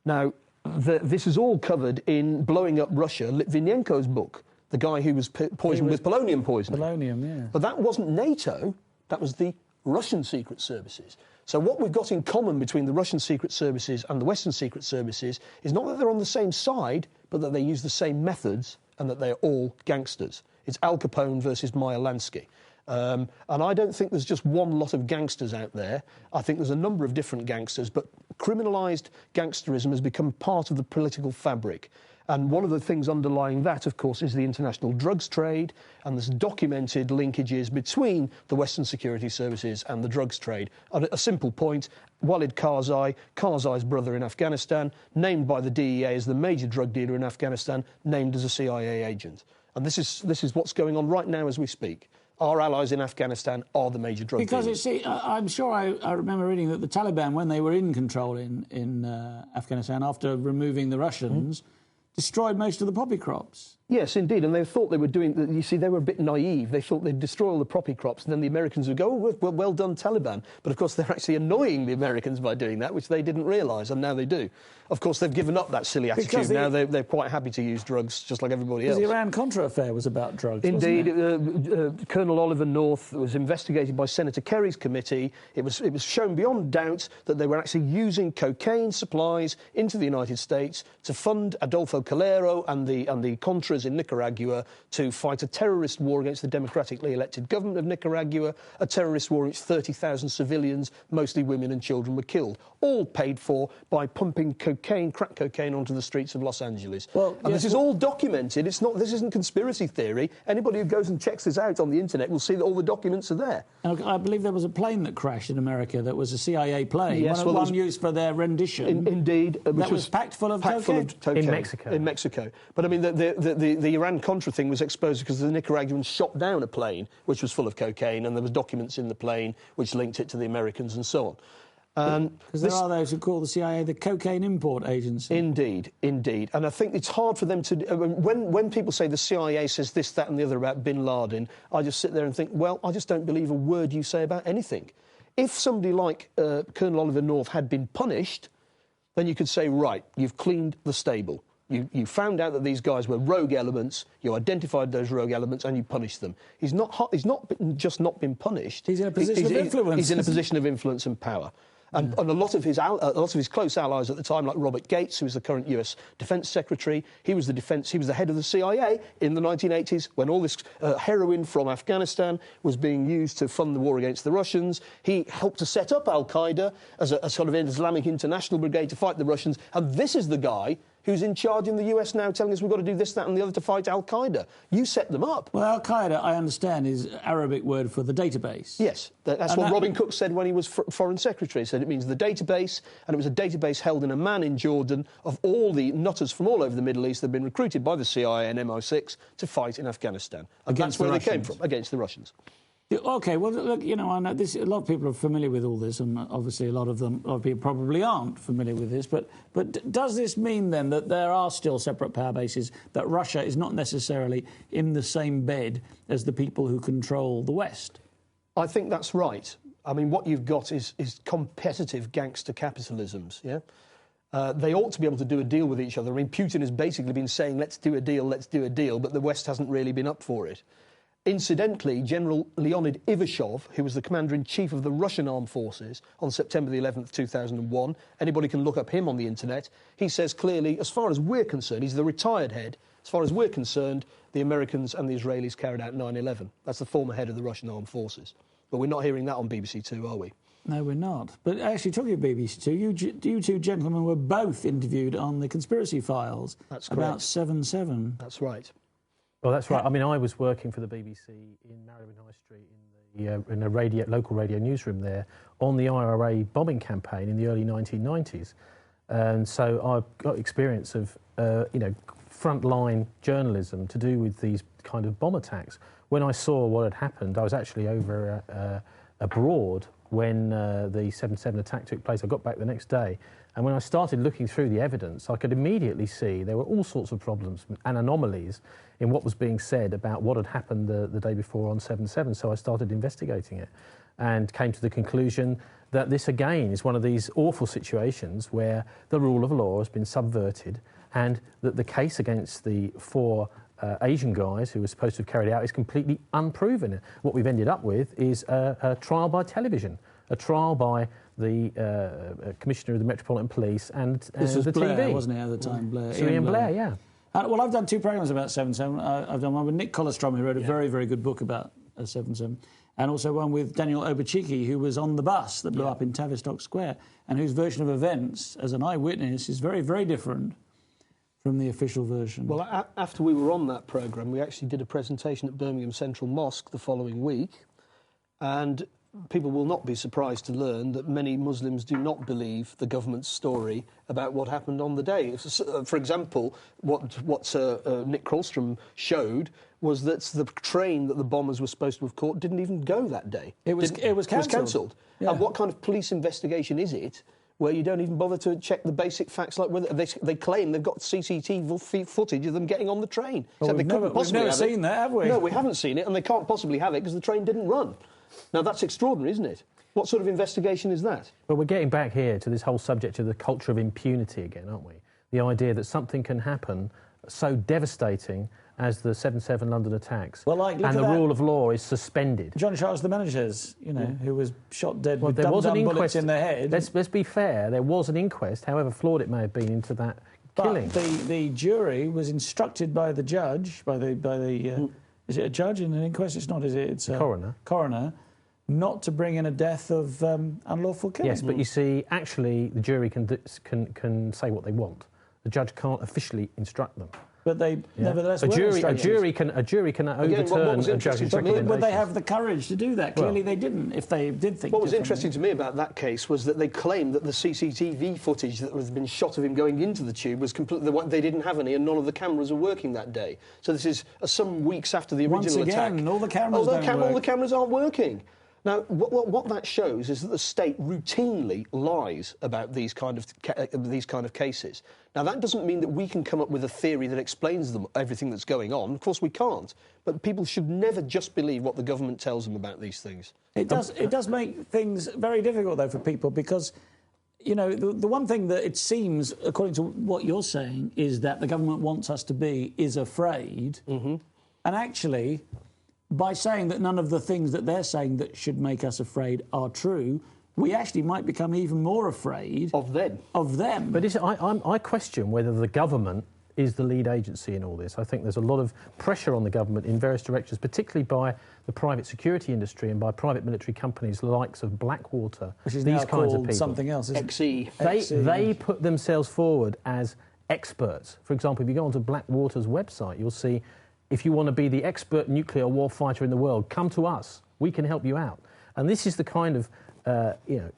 Now, this is all covered in Blowing Up Russia, Litvinenko's book, the guy who was poisoned with polonium poisoning. Polonium, yeah. But that wasn't NATO. That was the Russian secret services. So what we've got in common between the Russian secret services and the Western secret services is not that they're on the same side, but that they use the same methods and that they're all gangsters. It's Al Capone versus Meyer Lansky. And I don't think there's just one lot of gangsters out there. I think there's a number of different gangsters, but criminalised gangsterism has become part of the political fabric. And one of the things underlying that, of course, is the international drugs trade, and there's documented linkages between the Western security services and the drugs trade. A simple point, Walid Karzai's brother in Afghanistan, named by the DEA as the major drug dealer in Afghanistan, named as a CIA agent. And this is what's going on right now as we speak. Our allies in Afghanistan are the major drug dealers. Because, you see, I'm sure I remember reading that the Taliban, when they were in control in Afghanistan, after removing the Russians, destroyed most of the poppy crops. Yes, indeed, and they thought they were doing... You see, they were a bit naive. They thought they'd destroy all the poppy crops, and then the Americans would go, oh, well done, Taliban. But, of course, they're actually annoying the Americans by doing that, which they didn't realise, and now they do. Of course, they've given up that silly attitude. Now they're quite happy to use drugs, just like everybody else. The Iran-Contra affair was about drugs, indeed, wasn't it? Colonel Oliver North was investigated by Senator Kerry's committee. It was shown beyond doubt that they were actually using cocaine supplies into the United States to fund Adolfo Calero and the Contras in Nicaragua to fight a terrorist war against the democratically elected government of Nicaragua, a terrorist war in which 30,000 civilians, mostly women and children, were killed, all paid for by pumping crack cocaine onto the streets of Los Angeles. Well, and this is all documented. This isn't conspiracy theory. Anybody who goes and checks this out on the internet will see that all the documents are there. And I believe there was a plane that crashed in America that was a CIA plane, yes, one used for their rendition. Indeed. That was packed full of cocaine. In Mexico. In Mexico. But, I mean, the Iran-Contra thing was exposed because the Nicaraguans shot down a plane which was full of cocaine, and there was documents in the plane which linked it to the Americans and so on. Because there are those who call the CIA the cocaine import agency. Indeed. And I think it's hard for them to... when people say the CIA says this, that and the other about bin Laden, I just sit there and think, well, I just don't believe a word you say about anything. If somebody like Colonel Oliver North had been punished, then you could say, right, you've cleaned the stable. You found out that these guys were rogue elements, you identified those rogue elements, and you punished them. He's not just not been punished. He's in a position of influence. He's in a position of influence and power. And a lot of his close allies at the time, like Robert Gates, who was the current US Defence Secretary, he was the head of the CIA in the 1980s when all this heroin from Afghanistan was being used to fund the war against the Russians. He helped to set up Al-Qaeda as a sort of an Islamic international brigade to fight the Russians. And this is the guy who's in charge in the US now, telling us we've got to do this, that and the other to fight Al-Qaeda. You set them up. Well, Al-Qaeda, I understand, is Arabic word for the database. Yes, that's what Robin Cook said when he was Foreign Secretary. He said it means the database, and it was a database held in Amman in Jordan of all the nutters from all over the Middle East that had been recruited by the CIA and MI6 to fight in Afghanistan. And that's where they came from, against the Russians. OK, well, look, I know a lot of people are familiar with all this, and obviously a lot of people probably aren't familiar with this, but does this mean, then, that there are still separate power bases, that Russia is not necessarily in the same bed as the people who control the West? I think that's right. I mean, what you've got is competitive gangster capitalisms, yeah? They ought to be able to do a deal with each other. I mean, Putin has basically been saying, let's do a deal, but the West hasn't really been up for it. Incidentally, General Leonid Ivashov, who was the commander-in-chief of the Russian armed forces on September the 11th, 2001, anybody can look up him on the internet, he says clearly, as far as we're concerned, he's the retired head, as far as we're concerned, the Americans and the Israelis carried out 9/11. That's the former head of the Russian armed forces. But we're not hearing that on BBC Two, are we? No, we're not. But actually, talking of BBC Two, you two gentlemen were both interviewed on the conspiracy files. That's about correct. 7/7. That's right. Well, that's right. I mean, I was working for the BBC in Marylebone High Street in a local radio newsroom there on the IRA bombing campaign in the early 1990s. And so I've got experience of, frontline journalism to do with these kind of bomb attacks. When I saw what had happened, I was actually over abroad when the 7/7 attack took place. I got back the next day. And when I started looking through the evidence, I could immediately see there were all sorts of problems and anomalies in what was being said about what had happened the day before on 7/7. So I started investigating it and came to the conclusion that this, again, is one of these awful situations where the rule of law has been subverted and that the case against the four Asian guys who were supposed to have carried it out is completely unproven. What we've ended up with is a trial by television, a trial by the Commissioner of the Metropolitan Police and this was the Blair, TV. Wasn't it, at the time? Blair. Sir Ian Blair, yeah. Well, I've done two programmes about 7/7. I've done one with Nick Colostrom, who wrote a very, very good book about 7/7, and also one with Daniel Oberchicki, who was on the bus that blew up in Tavistock Square, and whose version of events, as an eyewitness, is very, very different from the official version. Well, after we were on that programme, we actually did a presentation at Birmingham Central Mosque the following week, and people will not be surprised to learn that many Muslims do not believe the government's story about what happened on the day. For example, what Nick Colostrom showed was that the train that the bombers were supposed to have caught didn't even go that day. It was cancelled. Yeah. And what kind of police investigation is it where you don't even bother to check the basic facts, like whether they claim they've got CCTV footage of them getting on the train. Well, Except we've never seen that, have we? No, we haven't seen it, and they can't possibly have it because the train didn't run. Now, that's extraordinary, isn't it? What sort of investigation is that? Well, we're getting back here to this whole subject of the culture of impunity again, aren't we? The idea that something can happen so devastating as the 7/7 London attacks, well, like, and the rule of law is suspended. John Charles, the manager's, who was shot dead with there was an inquest bullets in the head. Let's be fair, there was an inquest, however flawed it may have been, into that killing. But the jury was instructed by the judge, by the is it a judge in an inquest? It's not, is it? It's a coroner, not to bring in a death of unlawful killing. Yes, but you see, actually, the jury can say what they want. The judge can't officially instruct them. But they nevertheless a jury can overturn a judge's recommendation. Would they have the courage to do that? Clearly, they didn't. If they did think. What was interesting to me about that case was that they claimed that the CCTV footage that had been shot of him going into the tube was completely. They didn't have any, and none of the cameras were working that day. So this is some weeks after the original attack. Once again, all the cameras don't work. All the cameras aren't working. Now, what that shows is that the state routinely lies about these kind of cases. Now, that doesn't mean that we can come up with a theory that explains everything that's going on. Of course, we can't. But people should never just believe what the government tells them about these things. It does make things very difficult, though, for people because, the one thing that it seems, according to what you're saying, is that the government wants us to be is afraid. Mm-hmm. And actually, by saying that none of the things that they're saying that should make us afraid are true, we actually might become even more afraid of them. But I question whether the government is the lead agency in all this. I think there's a lot of pressure on the government in various directions, particularly by the private security industry and by private military companies, the likes of Blackwater. Which is these now kinds called of people. Something else, isn't XE. They put themselves forward as experts. For example, if you go onto Blackwater's website, you'll see, if you want to be the expert nuclear warfighter in the world, come to us. We can help you out. And this is the kind of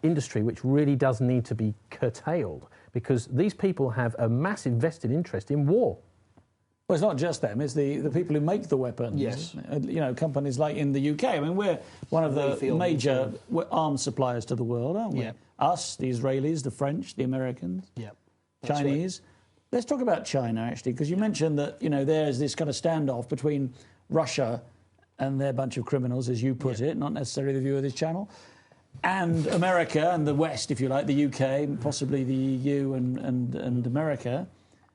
industry which really does need to be curtailed because these people have a massive vested interest in war. Well, it's not just them, it's the people who make the weapons. Yes. Companies like in the UK. I mean, we're one of the major arms suppliers to the world, aren't we? Yeah. Us, the Israelis, the French, the Americans, Chinese. Right. Let's talk about China, actually, because you mentioned that, there's this kind of standoff between Russia and their bunch of criminals, as you put it, not necessarily the view of this channel, and America and the West, if you like, the UK, possibly the EU and America.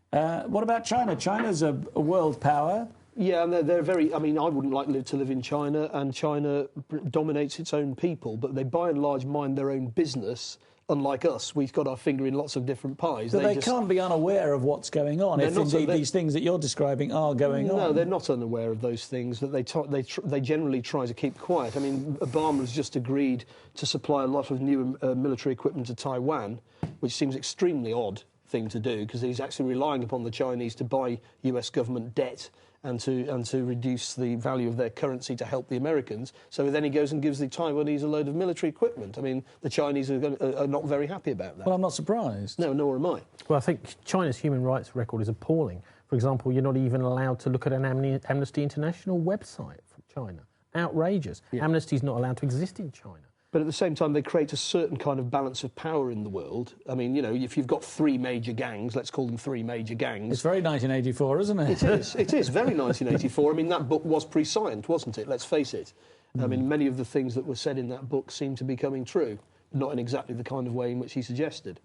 What about China? China's a world power. Yeah, and they're very... I mean, I wouldn't like to live in China, and China dominates its own people, but they, by and large, mind their own business. Unlike us, we've got our finger in lots of different pies. So they can't be unaware of what's going on, if indeed these things that you're describing are going on. No, they're not unaware of those things, but they generally try to keep quiet. I mean, Obama has just agreed to supply a lot of new military equipment to Taiwan, which seems extremely odd thing to do, because he's actually relying upon the Chinese to buy US government debt and to reduce the value of their currency to help the Americans. So then he goes and gives the Taiwanese a load of military equipment. I mean, the Chinese are not very happy about that. Well, I'm not surprised. No, nor am I. Well, I think China's human rights record is appalling. For example, you're not even allowed to look at an Amnesty International website from China. Outrageous. Yeah. Amnesty's not allowed to exist in China. But at the same time, they create a certain kind of balance of power in the world. I mean, if you've got three major gangs, let's call them three major gangs. It's very 1984, isn't it? It is very 1984. I mean, that book was prescient, wasn't it? Let's face it. I mean, many of the things that were said in that book seem to be coming true, not in exactly the kind of way in which he suggested.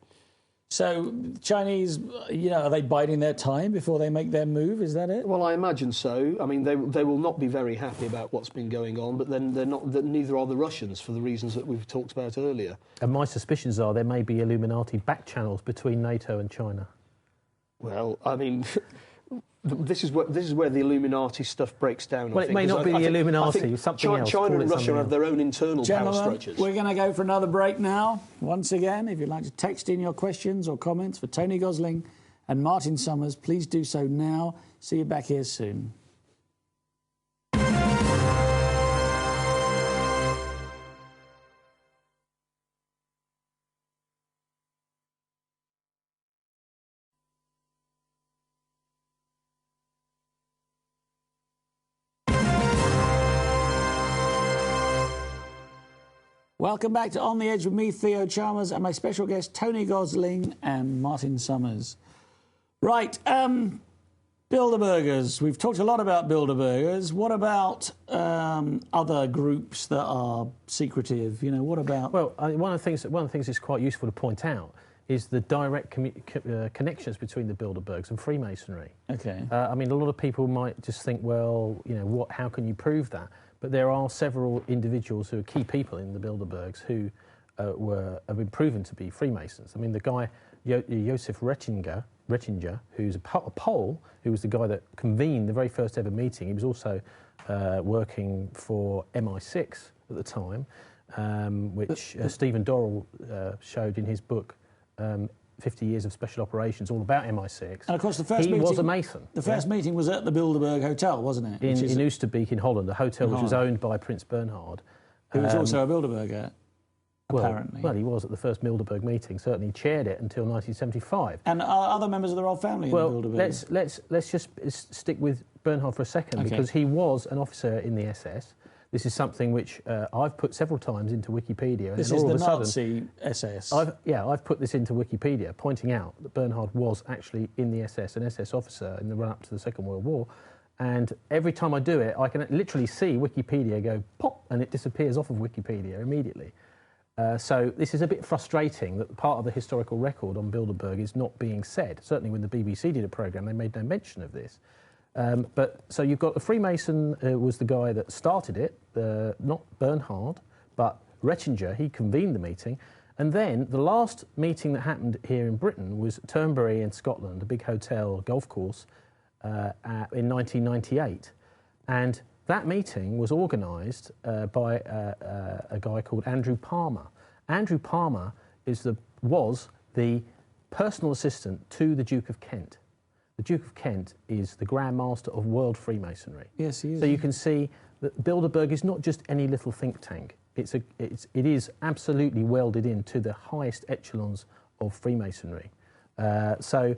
So, Chinese, are they biding their time before they make their move? Is that it? Well, I imagine so. I mean, they will not be very happy about what's been going on, but then neither are the Russians for the reasons that we've talked about earlier. And my suspicions are there may be Illuminati back channels between NATO and China. Well, I mean... This is where the Illuminati stuff breaks down. Well, it may not be the Illuminati, something else. China and Russia have their own internal power structures. We're going to go for another break now. Once again, if you'd like to text in your questions or comments for Tony Gosling and Martin Summers, please do so now. See you back here soon. Welcome back to On the Edge with me, Theo Chalmers, and my special guests, Tony Gosling and Martin Summers. Right, Bilderbergers. We've talked a lot about Bilderbergers. What about other groups that are secretive? You know, what about... Well, one of the things that's quite useful to point out is the direct connections between the Bilderbergs and Freemasonry. Okay. I mean, a lot of people might just think, well, you know, how can you prove that? But there are several individuals who are key people in the Bilderbergs who have been proven to be Freemasons. I mean, the guy, Joseph Rettinger, who's a Pole, who was the guy that convened the very first ever meeting. He was also working for MI6 at the time, which Stephen Dorrell showed in his book, 50 Years of Special Operations, all about MI6. And of course, the first meeting... He was a Mason. The first meeting was at the Bilderberg Hotel, wasn't it? In Oosterbeek in Holland, a hotel which was owned by Prince Bernhard. Who was also a Bilderberger, apparently. Well, he was at the first Bilderberg meeting, certainly chaired it until 1975. And are other members of the royal family in the Bilderberg? Let's just stick with Bernhard for a second, because he was an officer in the SS. This is something which I've put several times into Wikipedia. This is the Nazi SS. I've put this into Wikipedia, pointing out that Bernhard was actually in the SS, an SS officer in the run-up to the Second World War. And every time I do it, I can literally see Wikipedia go pop, and it disappears off of Wikipedia immediately. So this is a bit frustrating that part of the historical record on Bilderberg is not being said. Certainly when the BBC did a programme, they made no mention of this. So you've got the Freemason was the guy that started it, not Bernhard, but Rettinger. He convened the meeting. And then the last meeting that happened here in Britain was Turnberry in Scotland, a big hotel golf course, in 1998. And that meeting was organised by a guy called Andrew Palmer. Andrew Palmer was the personal assistant to the Duke of Kent. The Duke of Kent is the Grand Master of World Freemasonry. Yes, he is. So you can see that Bilderberg is not just any little think tank. It is absolutely welded into the highest echelons of Freemasonry. So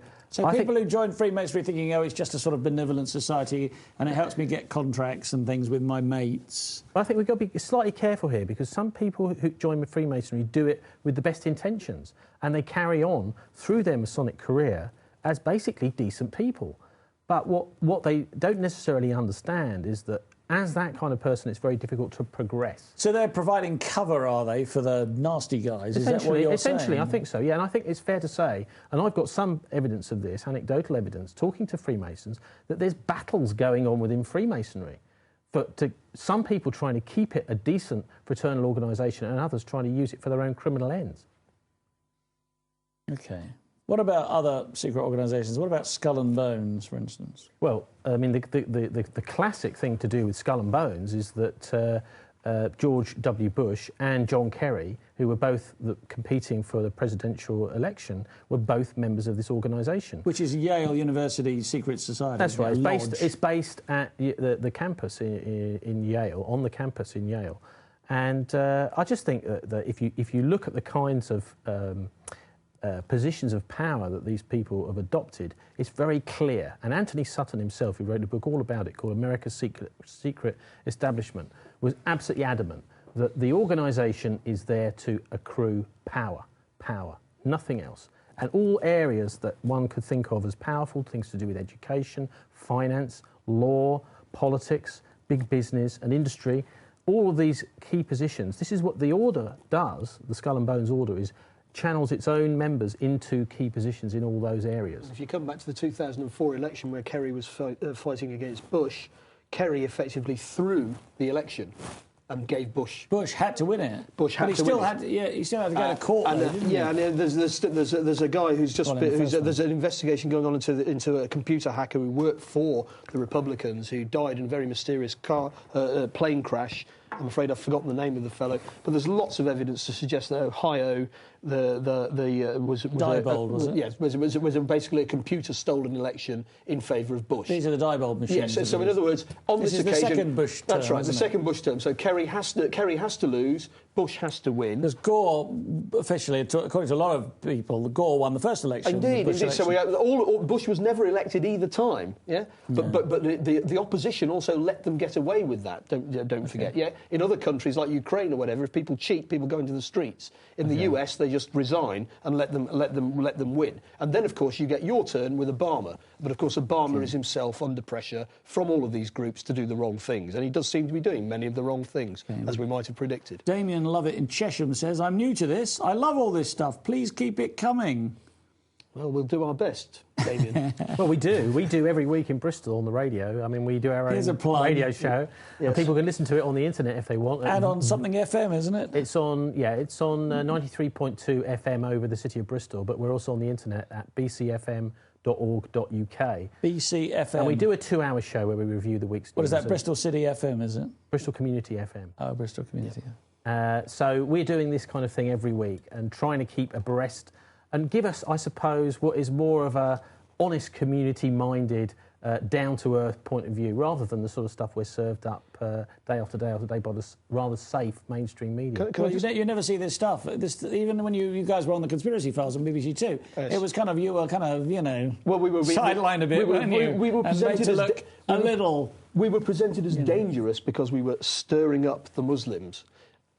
people who join Freemasonry thinking, oh, it's just a sort of benevolent society and it helps me get contracts and things with my mates. I think we've got to be slightly careful here, because some people who join Freemasonry do it with the best intentions, and they carry on through their Masonic career as basically decent people. But what they don't necessarily understand is that as that kind of person, it's very difficult to progress. So they're providing cover, are they, for the nasty guys? Is that what you're essentially, saying? I think so, yeah. And I think it's fair to say, and I've got some evidence of this, anecdotal evidence, talking to Freemasons, that there's battles going on within Freemasonry. Some people trying to keep it a decent fraternal organisation, and others trying to use it for their own criminal ends. OK. What about other secret organisations? What about Skull and Bones, for instance? Well, I mean, the classic thing to do with Skull and Bones is that George W. Bush and John Kerry, who were both competing for the presidential election, were both members of this organisation. Which is Yale University Secret Society. That's right. It's based at the campus in Yale, on the campus in Yale. And I just think that if you look at the kinds of positions of power that these people have adopted, it's very clear. And Anthony Sutton himself, who wrote a book all about it called America's Secret Establishment, was absolutely adamant that the organisation is there to accrue power, nothing else. And all areas that one could think of as powerful, things to do with education, finance, law, politics, big business and industry, all of these key positions. This is what the order does, the Skull and Bones order, is channels its own members into key positions in all those areas. If you come back to the 2004 election where Kerry was fighting against Bush, Kerry effectively threw the election and gave Bush... Bush had to win it. He still had to go to court. There's a guy who's just... there's an investigation going on into a computer hacker who worked for the Republicans who died in a very mysterious plane crash. I'm afraid I've forgotten the name of the fellow, but there's lots of evidence to suggest that Ohio was basically a computer-stolen election in favour of Bush. These are the Diebold machines. Yes, so in other words, on this occasion... the second Bush term, that's right, the second Bush term. So Kerry has to lose, Bush has to win. Because Gore, officially, according to a lot of people, Gore won the first election. Indeed. So Bush was never elected either time, yeah? But the opposition also let them get away with that, don't forget, yeah? In other countries like Ukraine or whatever, if people cheat, people go into the streets. In the US, they just resign and let them win. And then, of course, you get your turn with Obama. But, of course, Obama is himself under pressure from all of these groups to do the wrong things. And he does seem to be doing many of the wrong things, as we might have predicted. Damien Lovett in Chesham says, I'm new to this. I love all this stuff. Please keep it coming. Well, we'll do our best, Damien. Well, we do. We do every week in Bristol on the radio. I mean, we do our own radio show. Yes. And people can listen to it on the internet if they want. And on something FM, isn't it? It's on 93.2 FM over the city of Bristol, but we're also on the internet at bcfm.org.uk. BCFM. And we do a 2-hour show where we review the week's news. What is that, Bristol City FM, is it? Bristol Community FM. Oh, Bristol Community. Yeah. So we're doing this kind of thing every week and trying to keep abreast and give us, I suppose, what is more of a honest, community-minded, down-to-earth point of view, rather than the sort of stuff we're served up day after day after day by the rather safe mainstream media. You never see this stuff. Even when you guys were on the Conspiracy Files on BBC Two, yes. It was kind of, you were kind of, well, we were sidelined a bit, weren't you? We were presented to look a little. We were presented as dangerous because we were stirring up the Muslims.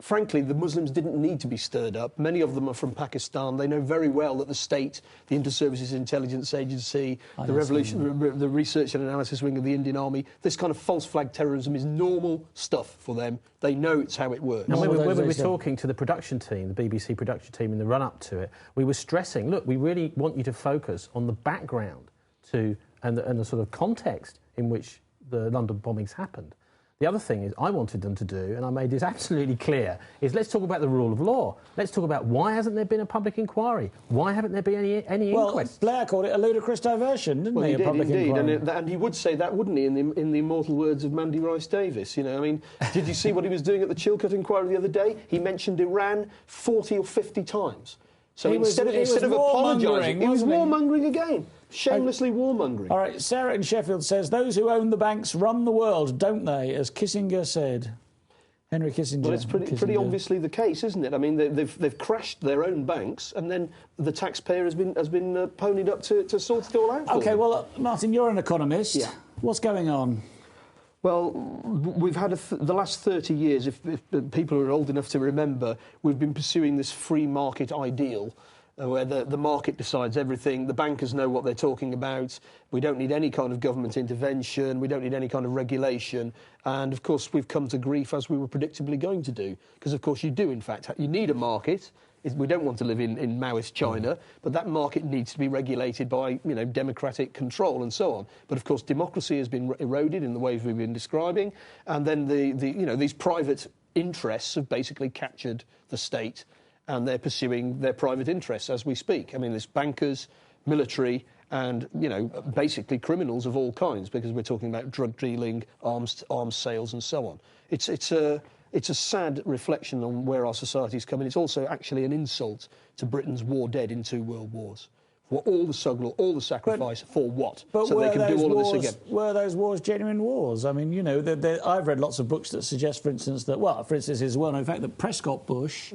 Frankly, the Muslims didn't need to be stirred up. Many of them are from Pakistan. They know very well that the state, the Inter-Services Intelligence Agency, the Research and Analysis Wing of the Indian Army, this kind of false flag terrorism is normal stuff for them. They know it's how it works. And when we were talking to the production team, the BBC production team, in the run-up to it, we were stressing, look, we really want you to focus on the background to and the sort of context in which the London bombings happened. The other thing is I wanted them to do, and I made this absolutely clear, is let's talk about the rule of law. Let's talk about why hasn't there been a public inquiry? Why haven't there been any inquests? Blair called it a ludicrous diversion, didn't he? He did, public indeed. inquiry. And he would say that, wouldn't he, in the immortal words of Mandy Rice Davis? You know, I mean, did you see what he was doing at the Chilcot inquiry the other day? He mentioned Iran 40 or 50 times. So instead of apologising, he was warmongering again. Shamelessly warmongering. All right, Sarah in Sheffield says, those who own the banks run the world, don't they, as Kissinger said. Henry Kissinger. Well, it's pretty obviously the case, isn't it? I mean, they've crashed their own banks, and then the taxpayer has been ponied up to sort it all out for OK, them. well, Martin, you're an economist. Yeah. What's going on? Well, we've had the last 30 years, if people are old enough to remember, we've been pursuing this free market ideal where the market decides everything, the bankers know what they're talking about, we don't need any kind of government intervention, we don't need any kind of regulation, and of course we've come to grief as we were predictably going to do, because of course you do in fact, you need a market. We don't want to live in Maoist China, but that market needs to be regulated by, democratic control and so on. But of course, democracy has been eroded in the ways we've been describing, and then these private interests have basically captured the state, and they're pursuing their private interests as we speak. I mean, there's bankers, military, and basically criminals of all kinds, because we're talking about drug dealing, arms sales, and so on. It's a sad reflection on where our society's come, and it's also actually an insult to Britain's war dead in 2 world wars. For all the struggle, all the sacrifice, for what? So they can do all of this again. Were those wars genuine wars? I mean, I've read lots of books that suggest, for instance, it's well-known fact that Prescott Bush,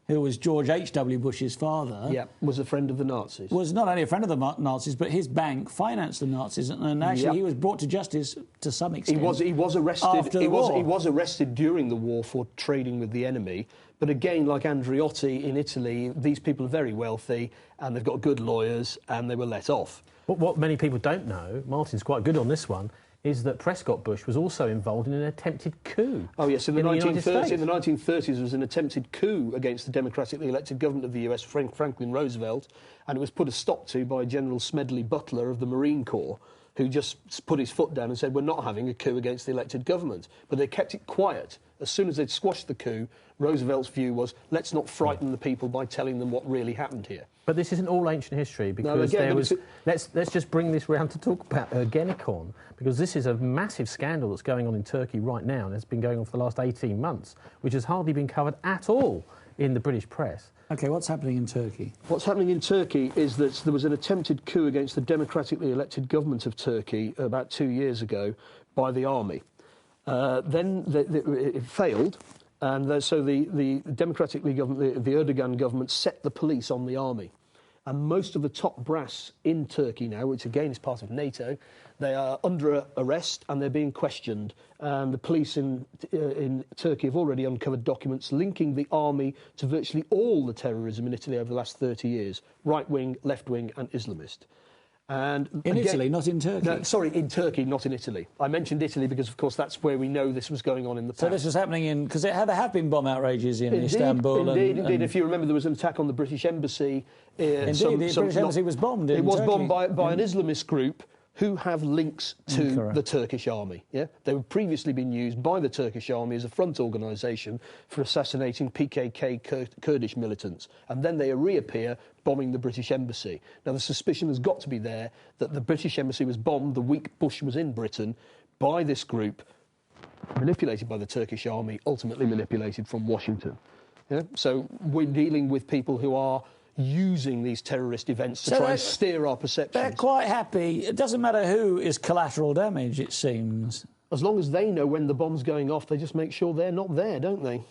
who was George H.W. Bush's father... was a friend of the Nazis. Was not only a friend of the Nazis, but his bank financed the Nazis, and actually he was brought to justice to some extent. He was arrested. After the war. He was arrested during the war for trading with the enemy. But again, like Andreotti in Italy, these people are very wealthy, and they've got good lawyers, and they were let off. But what many people don't know, Martin's quite good on this one, is that Prescott Bush was also involved in an attempted coup. Oh, yes, in the 1930s there was an attempted coup against the democratically elected government of the US, Franklin Roosevelt, and it was put a stop to by General Smedley Butler of the Marine Corps, who just put his foot down and said, we're not having a coup against the elected government. But they kept it quiet. As soon as they'd squashed the coup, Roosevelt's view was, let's not frighten the people by telling them what really happened here. But this isn't all ancient history, because let's just bring this round to talk about Ergenekon, because this is a massive scandal that's going on in Turkey right now, and it's been going on for the last 18 months, which has hardly been covered at all in the British press. OK, what's happening in Turkey? What's happening in Turkey is that there was an attempted coup against the democratically elected government of Turkey about 2 years ago by the army. Then it failed, and so the democratically government, the Erdogan government, set the police on the army. And most of the top brass in Turkey now, which again is part of NATO, they are under arrest and they're being questioned. And the police in Turkey have already uncovered documents linking the army to virtually all the terrorism in Italy over the last 30 years, right-wing, left-wing and Islamist. And in Italy, not in Turkey? No, sorry, in Turkey, not in Italy. I mentioned Italy because, of course, that's where we know this was going on in the past. So this was happening in... Because there have been bomb outrages in Istanbul. Indeed. If you remember, there was an attack on the British Embassy. Indeed, the British Embassy was bombed in Turkey. It was bombed by an Islamist group who have links to the Turkish army. Yeah, they were previously been used by the Turkish army as a front organisation for assassinating PKK Kurdish militants, and then they reappear bombing the British embassy. Now, the suspicion has got to be there that the British embassy was bombed the week Bush was in Britain by this group, manipulated by the Turkish army, ultimately manipulated from Washington. Yeah? So we're dealing with people who are using these terrorist events to try and steer our perceptions. They're quite happy. It doesn't matter who is collateral damage, it seems. As long as they know when the bomb's going off, they just make sure they're not there, don't they?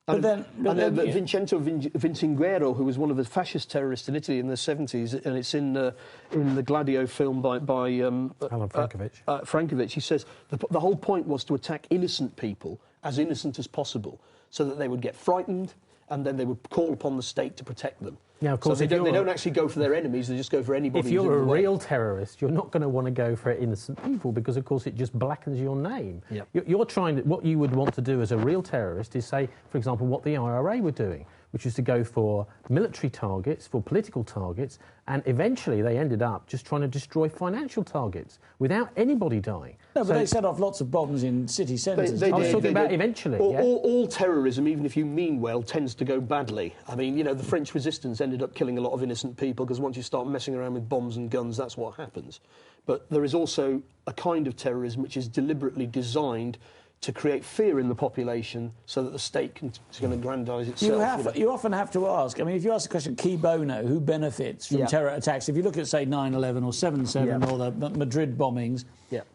But then Vincenzo Vinciguerro, who was one of the fascist terrorists in Italy in the 70s, and it's in the Gladio film by Alan Frankovich. Frankovich, he says the whole point was to attack innocent people, as innocent as possible, so that they would get frightened, and then they would call upon the state to protect them. Now, of course, so they don't actually go for their enemies, they just go for anybody. If you're a real terrorist, you're not going to want to go for innocent people because, of course, it just blackens your name. Yep. You're trying what you would want to do as a real terrorist is say, for example, what the IRA were doing, which is to go for military targets, for political targets, and eventually they ended up just trying to destroy financial targets without anybody dying. No, but they set off lots of bombs in city centres. I was talking about eventually. All terrorism, even if you mean well, tends to go badly. I mean, you know, the French resistance ended up killing a lot of innocent people because once you start messing around with bombs and guns, that's what happens. But there is also a kind of terrorism which is deliberately designed to create fear in the population so that the state can aggrandise itself. You often have to ask, I mean, if you ask the question, qui bono, who benefits from terror attacks? If you look at, say, 9/11 or 7/7 or the Madrid bombings,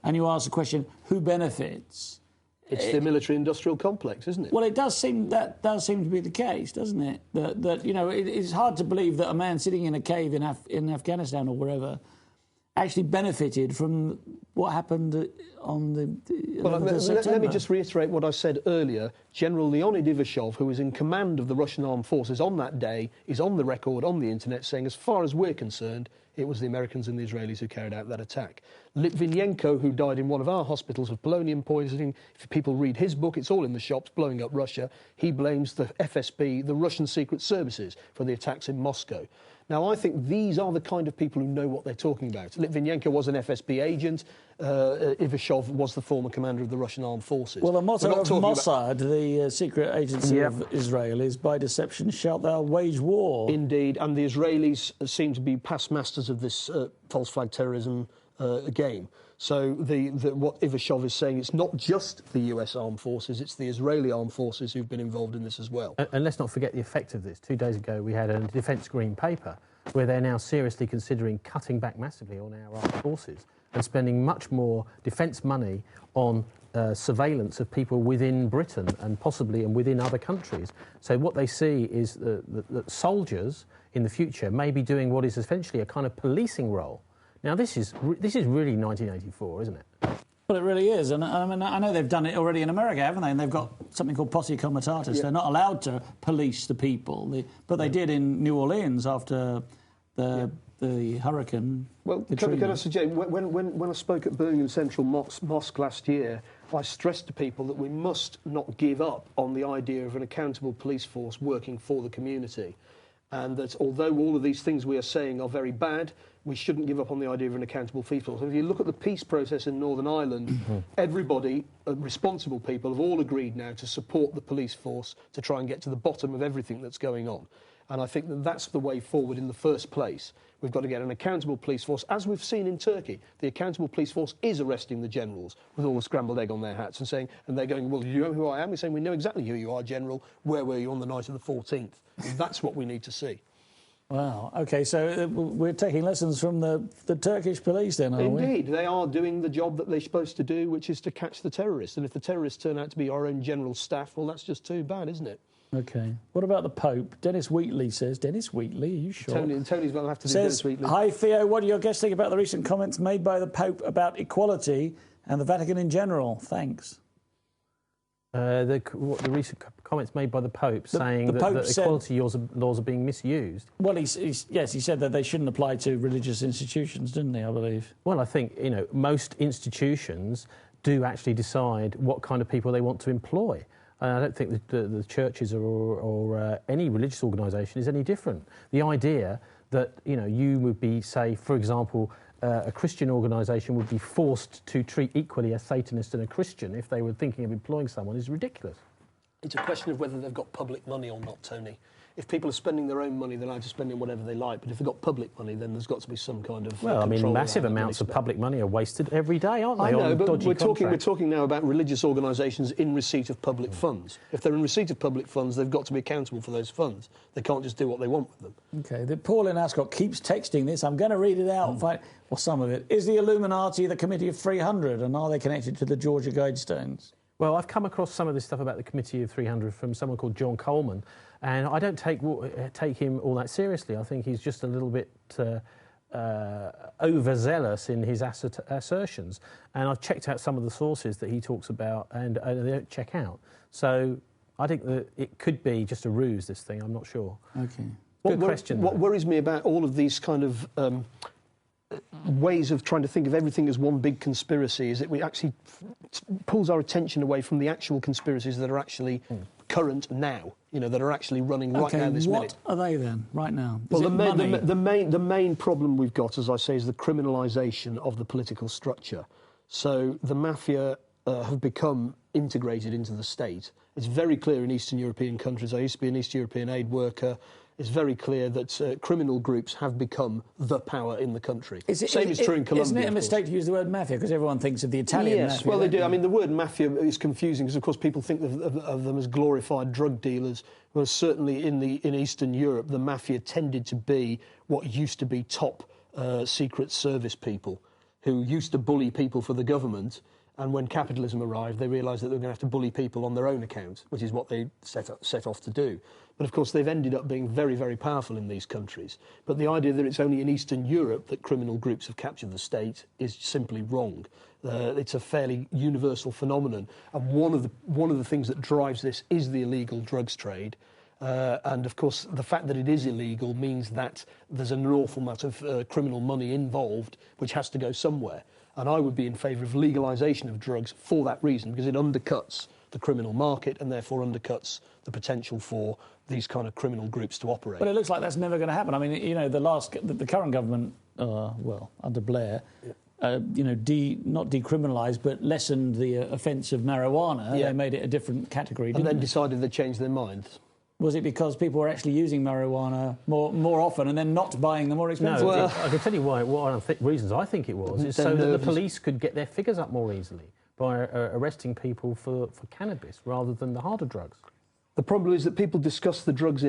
and you ask the question, who benefits? It's the military-industrial complex, isn't it? Well, it does seem to be the case, doesn't it? That you know, it's hard to believe that a man sitting in a cave in Afghanistan or wherever actually benefited from what happened on the let me just reiterate what I said earlier. General Leonid Ivashov, who was in command of the Russian armed forces on that day, is on the record on the internet saying, as far as we're concerned, it was the Americans and the Israelis who carried out that attack. Litvinenko, who died in one of our hospitals of polonium poisoning, if people read his book, it's all in the shops, Blowing Up Russia, he blames the FSB, the Russian secret services, for the attacks in Moscow. Now, I think these are the kind of people who know what they're talking about. Litvinenko was an FSB agent. Ivashov was the former commander of the Russian armed forces. Well, the motto of Mossad, the secret agency of Israel, is by deception shalt thou wage war. Indeed, and the Israelis seem to be past masters of this false flag terrorism game. So what Ivashov is saying, it's not just the US armed forces, it's the Israeli armed forces who've been involved in this as well. And let's not forget the effect of this. 2 days ago, we had a Defence Green Paper where they're now seriously considering cutting back massively on our armed forces and spending much more defence money on surveillance of people within Britain and possibly within other countries. So what they see is that soldiers in the future may be doing what is essentially a kind of policing role. Now, this is really 1984, isn't it? Well, it really is. And I mean, I know they've done it already in America, haven't they? And they've got something called posse comitatus. They're not allowed to police the people. But they did in New Orleans after the hurricane. Well, can I suggest, when I spoke at Birmingham Central Mosque last year, I stressed to people that we must not give up on the idea of an accountable police force working for the community. And that although all of these things we are saying are very bad, we shouldn't give up on the idea of an accountable police force. If you look at the peace process in Northern Ireland, everybody, responsible people, have all agreed now to support the police force to try and get to the bottom of everything that's going on. And I think that that's the way forward in the first place. We've got to get an accountable police force, as we've seen in Turkey. The accountable police force is arresting the generals with all the scrambled egg on their hats and they're going, well, do you know who I am? We're saying, we know exactly who you are, General. Where were you on the night of the 14th? And that's what we need to see. Wow. OK, so we're taking lessons from the Turkish police then, are we? Indeed. They are doing the job that they're supposed to do, which is to catch the terrorists. And if the terrorists turn out to be our own general staff, well, that's just too bad, isn't it? Okay. What about the Pope? Dennis Wheatley says. Dennis Wheatley, are you sure? Tony's going to have to do Says, Dennis Wheatley. hi, Theo. What do your guests think about the recent comments made by the Pope about equality and the Vatican in general? Thanks. The recent comments made by the Pope saying the Pope that equality laws are being misused. Well, he said that they shouldn't apply to religious institutions, didn't he, I believe? Well, I think, most institutions do actually decide what kind of people they want to employ. I don't think the churches or any religious organisation is any different. The idea that, you would be, say, for example, a Christian organisation would be forced to treat equally a Satanist and a Christian if they were thinking of employing someone is ridiculous. It's a question of whether they've got public money or not, Tony. If people are spending their own money, they're allowed to spend it whatever they like. But if they've got public money, then there's got to be some kind of control. Massive amounts of public money are wasted every day, aren't they? I know, but we're contracts. talking now about religious organisations in receipt of public funds. If they're in receipt of public funds, they've got to be accountable for those funds. They can't just do what they want with them. OK, Paul in Ascot keeps texting this. I'm going to read it out. Well, some of it. Is the Illuminati the Committee of 300, and are they connected to the Georgia Guidestones? Well, I've come across some of this stuff about the Committee of 300 from someone called John Coleman, and I don't take him all that seriously. I think he's just a little bit overzealous in his assertions. And I've checked out some of the sources that he talks about, and they don't check out. So I think that it could be just a ruse, this thing. I'm not sure. OK. Good question. What worries me about all of these kind of ways of trying to think of everything as one big conspiracy is that we actually pulls our attention away from the actual conspiracies that are actually current now, that are actually running right now this minute. What are they then, right now? Well, the main problem we've got, as I say, is the criminalisation of the political structure. So the mafia have become integrated into the state. It's very clear in Eastern European countries. I used to be an East European aid worker. It's very clear that criminal groups have become the power in the country. Same is true in Colombia. Isn't it a mistake to use the word mafia? Because everyone thinks of the Italian mafia. Yes, well, they do. I mean, the word mafia is confusing because, of course, people think of them as glorified drug dealers. Well, certainly in Eastern Europe, the mafia tended to be what used to be top secret service people who used to bully people for the government. And when capitalism arrived, they realised that they were going to have to bully people on their own account, which is what they set off to do. But, of course, they've ended up being very, very powerful in these countries. But the idea that it's only in Eastern Europe that criminal groups have captured the state is simply wrong. It's a fairly universal phenomenon. And one of the things that drives this is the illegal drugs trade. And, of course, the fact that it is illegal means that there's an awful amount of criminal money involved, which has to go somewhere. And I would be in favour of legalisation of drugs for that reason, because it undercuts the criminal market and therefore undercuts the potential for these kind of criminal groups to operate. But it looks like that's never going to happen. I mean, the current government, under Blair, not decriminalised, but lessened the offence of marijuana. Yeah. They made it a different category, and then decided they changed their minds. Was it because people were actually using marijuana more often and then not buying the more expensive? No, I can tell you reasons I think it was. It's so that the police could get their figures up more easily by arresting people for cannabis rather than the harder drugs. The problem is that people discuss the drugs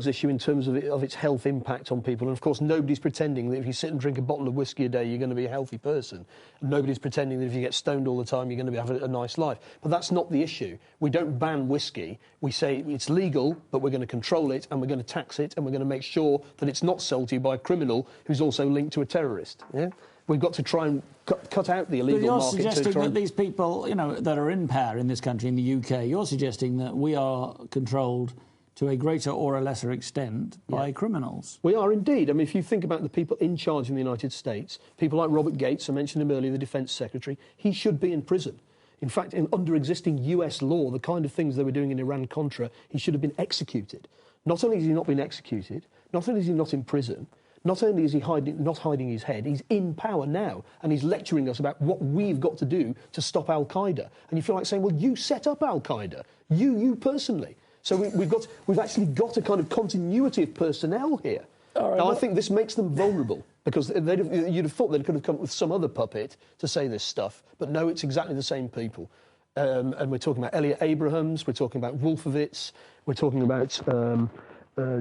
issue in terms of its health impact on people. And, of course, nobody's pretending that if you sit and drink a bottle of whiskey a day, you're going to be a healthy person. And nobody's pretending that if you get stoned all the time, you're going to have a nice life. But that's not the issue. We don't ban whiskey. We say it's legal, but we're going to control it, and we're going to tax it, and we're going to make sure that it's not sold to you by a criminal who's also linked to a terrorist. Yeah? We've got to try and cut out the illegal market. But you're suggesting that these people, that are in power in this country, in the UK, you're suggesting that we are controlled to a greater or a lesser extent by criminals. We are indeed. I mean, if you think about the people in charge in the United States, people like Robert Gates, I mentioned him earlier, the Defence Secretary, he should be in prison. In fact, under existing US law, the kind of things they were doing in Iran-Contra, he should have been executed. Not only has he not been executed, not only is he not in prison, not only is he not hiding his head, he's in power now, and he's lecturing us about what we've got to do to stop Al-Qaeda. And you feel like saying, well, you set up Al-Qaeda, you personally. So we've actually got a kind of continuity of personnel here. Right, now, I think this makes them vulnerable, because you'd have thought they could have come up with some other puppet to say this stuff, but no, it's exactly the same people. And we're talking about Elliot Abrahams, we're talking about Wolfowitz, we're talking about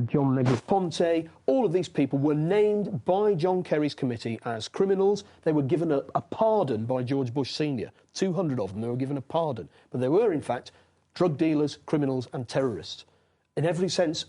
John Negroponte. All of these people were named by John Kerry's committee as criminals. They were given a pardon by George Bush Sr. 200 of them, they were given a pardon. But they were, in fact, drug dealers, criminals and terrorists. in every sense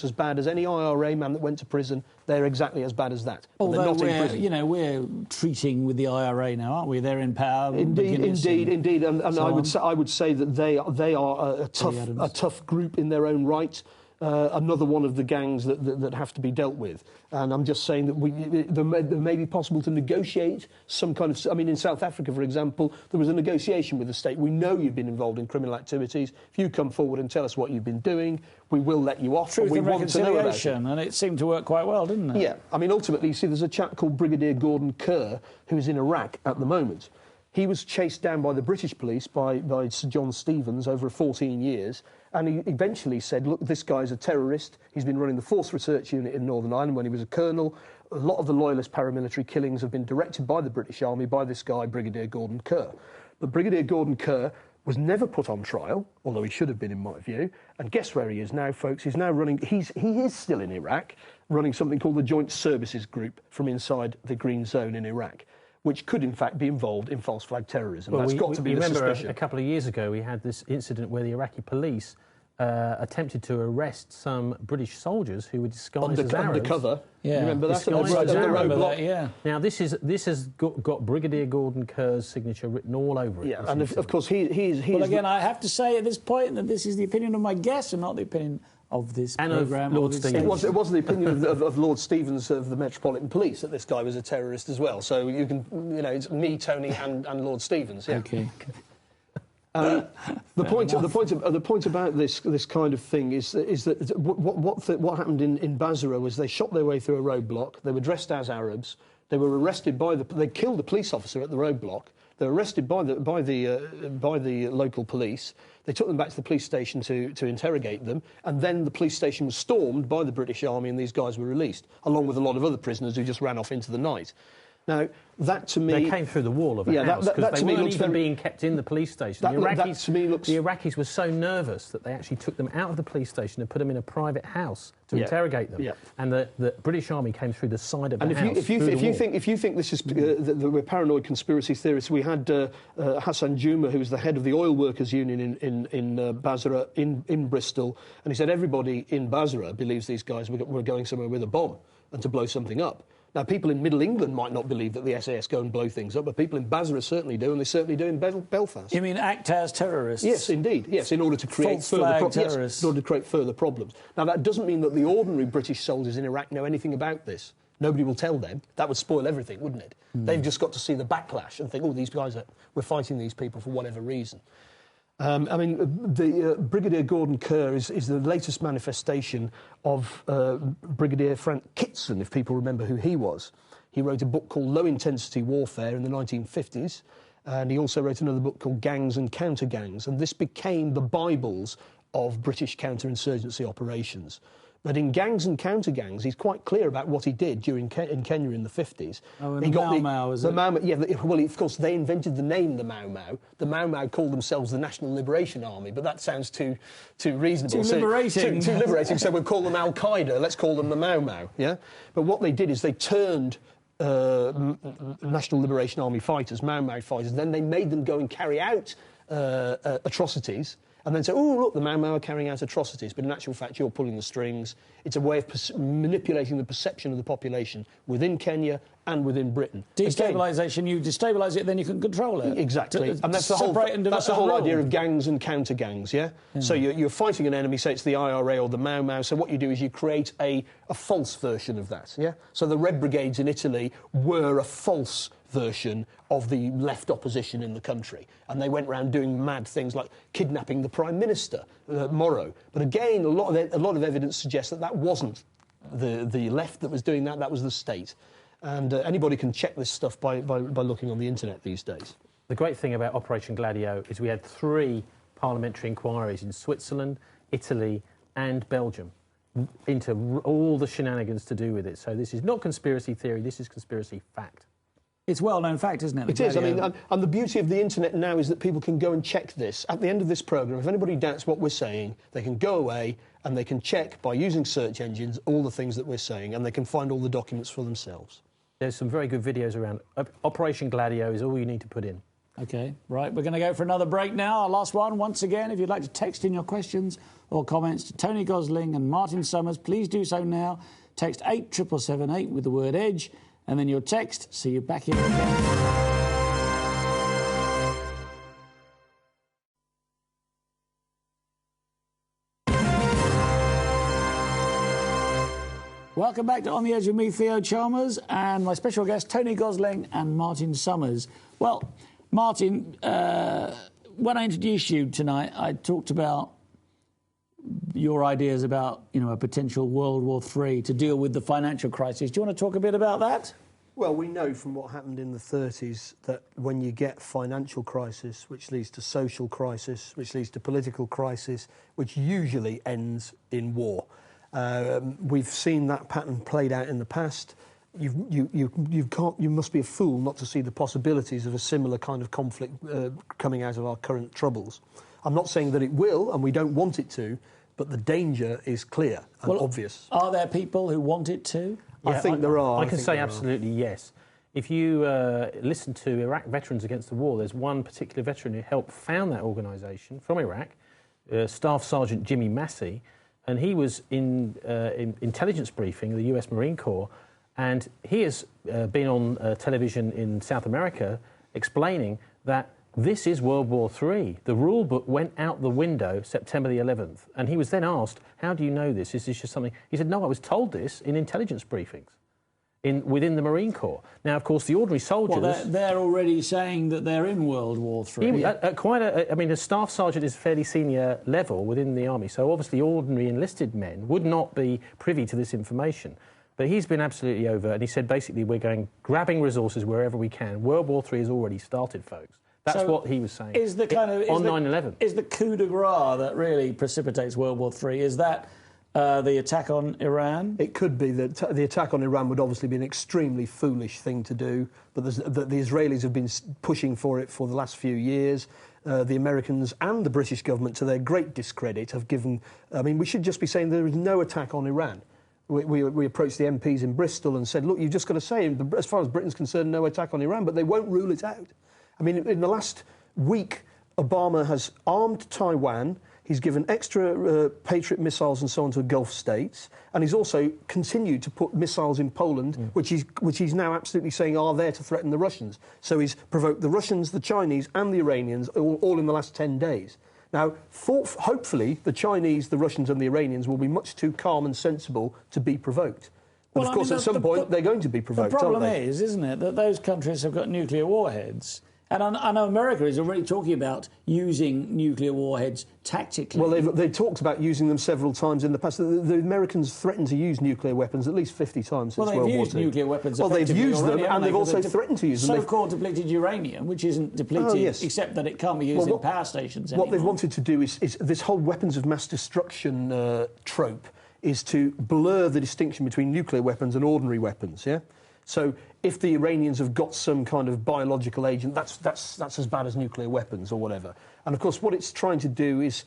as bad as any IRA man that went to prison. They're exactly as bad as that. Although they're not in prison. we're treating with the IRA now, aren't we? They're in power. Indeed, and I would say that they are a tough group in their own right. Another one of the gangs that have to be dealt with. And I'm just saying that there may be possible to negotiate some kind of... I mean, in South Africa, for example, there was a negotiation with the state. We know you've been involved in criminal activities. If you come forward and tell us what you've been doing, we will let you off. Truth we and want to know about it. And it seemed to work quite well, didn't it? Yeah. I mean, ultimately, you see, there's a chap called Brigadier Gordon Kerr who is in Iraq at the moment. He was chased down by the British police, by Sir John Stevens, over 14 years, and he eventually said, look, this guy's a terrorist. He's been running the Force Research Unit in Northern Ireland when he was a colonel. A lot of the loyalist paramilitary killings have been directed by the British Army, by this guy, Brigadier Gordon Kerr. But Brigadier Gordon Kerr was never put on trial, although he should have been, in my view. And guess where he is now, folks? He's now running... He is still in Iraq, running something called the Joint Services Group from inside the Green Zone in Iraq, which could, in fact, be involved in false flag terrorism. Well, that's got to be the suspicion. Remember, a couple of years ago, we had this incident where the Iraqi police attempted to arrest some British soldiers who were disguised as Arabs. Undercover. Yeah. You remember that? Disguised as Arabs, yeah. Now, this has got Brigadier Gordon Kerr's signature written all over it. Yeah, and of course, he's... Well, again, I have to say at this point that this is the opinion of my guests and not the opinion of this programme. Lord Stevens. It was the opinion of Lord Stevens of the Metropolitan Police that this guy was a terrorist as well. So you can, it's me, Tony, and Lord Stevens. Yeah. Okay. The point about this kind of thing is that what happened in Basra was they shot their way through a roadblock. They were dressed as Arabs. They were arrested they killed a police officer at the roadblock. They were arrested by the local police. They took them back to the police station to interrogate them, and then the police station was stormed by the British Army, and these guys were released, along with a lot of other prisoners who just ran off into the night. Now, that to me... They came through the wall of a house, because they weren't even being kept in the police station. The Iraqis were so nervous that they actually took them out of the police station and put them in a private house to interrogate them. Yeah. And the British Army came through the side of the house. If you think this is that we're paranoid conspiracy theorists, we had Hassan Juma, who was the head of the Oil Workers Union in Basra, in Bristol, and he said everybody in Basra believes these guys were going somewhere with a bomb and to blow something up. Now, people in Middle England might not believe that the SAS go and blow things up, but people in Basra certainly do, and they certainly do in Belfast. You mean act as terrorists? Yes, indeed. Yes, in order to create further problems. Now, that doesn't mean that the ordinary British soldiers in Iraq know anything about this. Nobody will tell them. That would spoil everything, wouldn't it? They've just got to see the backlash and think, oh, these guys we're fighting these people for whatever reason. The Brigadier Gordon Kerr is the latest manifestation of Brigadier Frank Kitson, if people remember who he was. He wrote a book called Low Intensity Warfare in the 1950s, and he also wrote another book called Gangs and Counter-Gangs, and this became the Bibles of British counterinsurgency operations. But in Gangs and Counter-Gangs, he's quite clear about what he did in Kenya in the 50s. Oh, and the Mau Mau, is it? Well, of course, they invented the name the Mau Mau. The Mau Mau called themselves the National Liberation Army, but that sounds too reasonable. Too liberating. Too liberating, so we'll call them Al-Qaeda. Let's call them the Mau Mau, yeah? But what they did is they turned National Liberation Army fighters, Mau Mau fighters, then they made them go and carry out atrocities, and then say, oh, look, the Mau Mau are carrying out atrocities, but in actual fact, you're pulling the strings. It's a way of manipulating the perception of the population within Kenya and within Britain. Destabilisation, you destabilise it, then you can control it. Exactly. And that's the whole idea of gangs and counter-gangs, yeah? So you're fighting an enemy, say it's the IRA or the Mau Mau, so what you do is you create a false version of that, yeah? So the Red Brigades in Italy were a false version of the left opposition in the country, and they went around doing mad things like kidnapping the Prime Minister, Moro. But again, a lot of evidence suggests that wasn't the left that was doing that was the state. And anybody can check this stuff by looking on the internet these days. The great thing about Operation Gladio is we had 3 parliamentary inquiries in Switzerland, Italy and Belgium into all the shenanigans to do with it. So this is not conspiracy theory, this is conspiracy fact. It's well-known fact, isn't it? It is. I mean, and the beauty of the internet now is that people can go and check this. At the end of this programme, if anybody doubts what we're saying, they can go away and they can check by using search engines all the things that we're saying, and they can find all the documents for themselves. There's some very good videos around. Operation Gladio is all you need to put in. OK, right, we're going to go for another break now. Our last one, once again, if you'd like to text in your questions or comments to Tony Gosling and Martin Summers, please do so now. Text 87778 with the word EDGE, and then your text. See you back here again. Welcome back to On the Edge with me, Theo Chalmers, and my special guests, Tony Gosling and Martin Summers. Well, Martin, when I introduced you tonight, I talked about your ideas about, a potential World War III to deal with the financial crisis. Do you want to talk a bit about that? Well, we know from what happened in the 30s that when you get financial crisis, which leads to social crisis, which leads to political crisis, which usually ends in war. We've seen that pattern played out in the past. You must be a fool not to see the possibilities of a similar kind of conflict coming out of our current troubles. I'm not saying that it will, and we don't want it to, but the danger is clear and obvious. Are there people who want it to? Yeah, I think there are. I can say absolutely yes. If you listen to Iraq Veterans Against the War, there's one particular veteran who helped found that organisation from Iraq, Staff Sergeant Jimmy Massey, and he was in intelligence briefing of the US Marine Corps, and he has been on television in South America explaining that this is World War III. The rule book went out the window September the 11th, and he was then asked, how do you know this? Is this just something... He said, no, I was told this in intelligence briefings within the Marine Corps. Now, of course, the ordinary soldiers... Well, they're already saying that they're in World War III. A staff sergeant is a fairly senior level within the army, so obviously ordinary enlisted men would not be privy to this information. But he's been absolutely over, and he said, basically, we're grabbing resources wherever we can. World War III has already started, folks. That's what he was saying. Is the kind of... on 9/11. Is the coup de grace that really precipitates World War III, is that... the attack on Iran? It could be that the attack on Iran would obviously be an extremely foolish thing to do, but the Israelis have been pushing for it for the last few years. The Americans and the British government, to their great discredit, have given... I mean, we should just be saying there is no attack on Iran. We approached the MPs in Bristol and said, look, you've just got to say, as far as Britain's concerned, no attack on Iran, but they won't rule it out. I mean, in the last week, Obama has armed Taiwan. He's given extra Patriot missiles and so on to Gulf states, and he's also continued to put missiles in Poland, which he's now absolutely saying are there to threaten the Russians. So he's provoked the Russians, the Chinese and the Iranians all in the last 10 days. Now, hopefully, the Chinese, the Russians and the Iranians will be much too calm and sensible to be provoked. But, of course, at some point, they're going to be provoked, aren't they? The problem is, isn't it, that those countries have got nuclear warheads. And I know America is already talking about using nuclear warheads tactically. Well, they've talked about using them several times in the past. The Americans threatened to use nuclear weapons at least 50 times since World War II. Well, they've used nuclear weapons. Well, they've used them, and they've also threatened to use them. So-called depleted uranium, which isn't depleted, except that it can't be used in power stations anymore. What they've wanted to do is this whole weapons of mass destruction trope is to blur the distinction between nuclear weapons and ordinary weapons, yeah? So if the Iranians have got some kind of biological agent, that's as bad as nuclear weapons or whatever. And of course, what it's trying to do is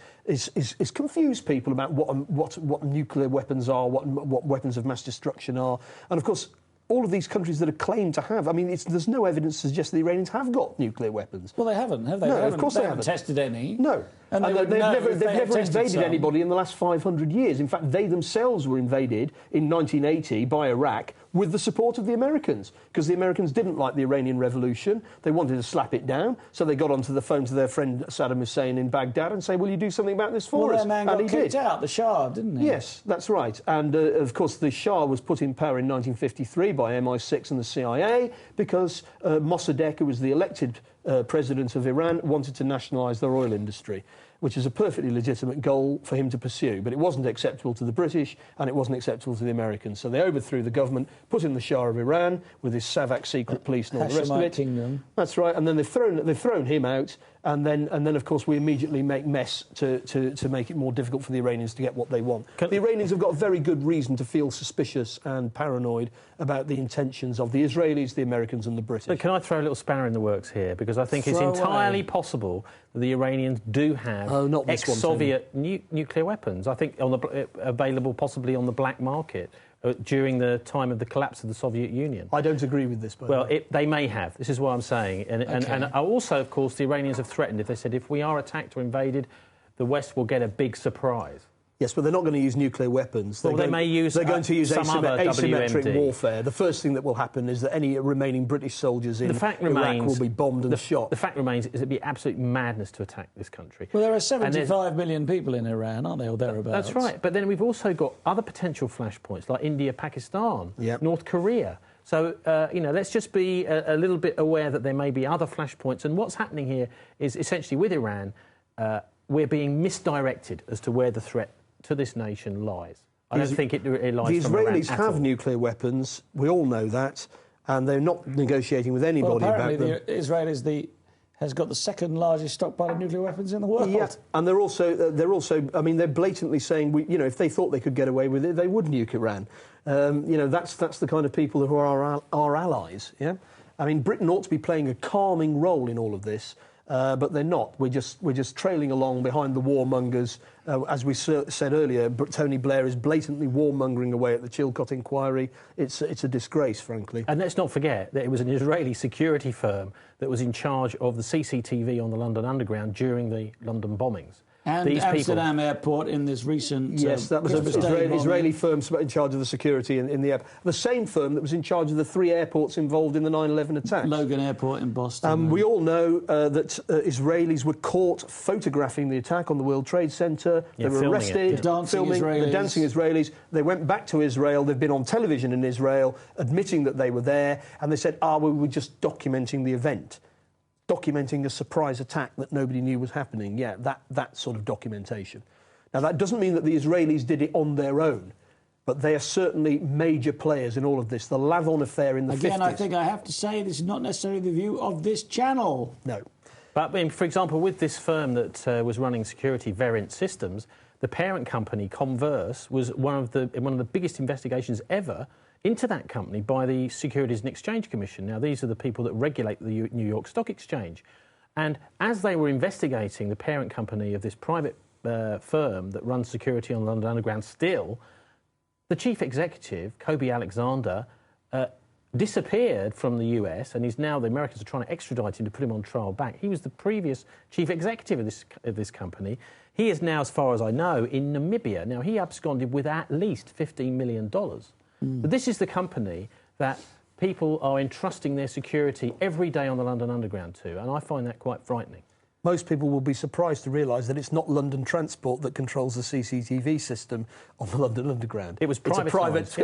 confuse people about what nuclear weapons are, what weapons of mass destruction are. And of course, all of these countries that are claimed to have, I mean, there's no evidence to suggest the Iranians have got nuclear weapons. Well, they haven't, have they? No, of course they haven't tested any. No. And they've never invaded some. anybody in the last 500 years. In fact, they themselves were invaded in 1980 by Iraq with the support of the Americans, because the Americans didn't like the Iranian Revolution. They wanted to slap it down, so they got onto the phone to their friend Saddam Hussein in Baghdad and say, will you do something about this for us? Well, their man got kicked out, the Shah, didn't he? Yes, that's right. And, of course, the Shah was put in power in 1953 by MI6 and the CIA because Mossadegh, who was the elected president of Iran, wanted to nationalise their oil industry, which is a perfectly legitimate goal for him to pursue. But it wasn't acceptable to the British and it wasn't acceptable to the Americans. So they overthrew the government, put in the Shah of Iran with his Savak secret police and all the rest of it. Kingdom. That's right. And then they've thrown him out. And then, of course, we immediately make mess to make it more difficult for the Iranians to get what they want. The Iranians have got very good reason to feel suspicious and paranoid about the intentions of the Israelis, the Americans and the British. But can I throw a little spanner in the works here? Because I think it's entirely possible that the Iranians do have not this one, ex-Soviet nuclear weapons. I think available possibly on the black market during the time of the collapse of the Soviet Union. I don't agree with this, by the way. They may have. This is what I'm saying. And also, of course, the Iranians have threatened. If they said, if we are attacked or invaded, the West will get a big surprise. Yes, but they're not going to use nuclear weapons. They're going to use asymmetric warfare. The first thing that will happen is that any remaining British soldiers in Iraq will be bombed and shot. The fact remains is it'd be absolute madness to attack this country. Well, there are 75 million people in Iran, aren't there, or thereabouts? That's right. But then we've also got other potential flashpoints like India, Pakistan, North Korea. So, let's just be a little bit aware that there may be other flashpoints. And what's happening here is essentially with Iran, we're being misdirected as to where the threat to this nation lies. I don't think it lies. The Israelis have nuclear weapons. We all know that, and they're not negotiating with anybody about them. The Israelis has got the second largest stockpile of nuclear weapons in the world. Yeah, and they're also. I mean, they're blatantly saying, if they thought they could get away with it, they would nuke Iran. That's the kind of people who are our allies. Yeah, I mean, Britain ought to be playing a calming role in all of this. But they're not. We're just trailing along behind the warmongers. As we said earlier, Tony Blair is blatantly warmongering away at the Chilcot inquiry. It's a disgrace, frankly. And let's not forget that it was an Israeli security firm that was in charge of the CCTV on the London Underground during the London bombings. And Amsterdam Airport in this recent... Yes, that was an Israeli firm in charge of the security in the airport. The same firm that was in charge of the 3 airports involved in the 9/11 attacks. Logan Airport in Boston. We all know that Israelis were caught photographing the attack on the World Trade Center. They were arrested, filming the dancing Israelis. They went back to Israel. They've been on television in Israel admitting that they were there. And they said, we were just documenting the event. Documenting a surprise attack that nobody knew was happening. Yeah, that sort of documentation. Now, that doesn't mean that the Israelis did it on their own, but they are certainly major players in all of this. The Lavon affair in the 50s. Again, I think I have to say this is not necessarily the view of this channel. No. But, for example, with this firm that was running security, Variant Systems, the parent company, Converse, was one of the biggest investigations ever into that company by the Securities and Exchange Commission. Now, these are the people that regulate the New York Stock Exchange. And as they were investigating the parent company of this private firm that runs security on London Underground still, the chief executive, Kobe Alexander, disappeared from the US, and the Americans are trying to extradite him to put him on trial back. He was the previous chief executive of this company. He is now, as far as I know, in Namibia. Now, he absconded with at least $15 million. But this is the company that people are entrusting their security every day on the London Underground to, and I find that quite frightening. Most people will be surprised to realise that it's not London Transport that controls the CCTV system on the London Underground. It was privatised.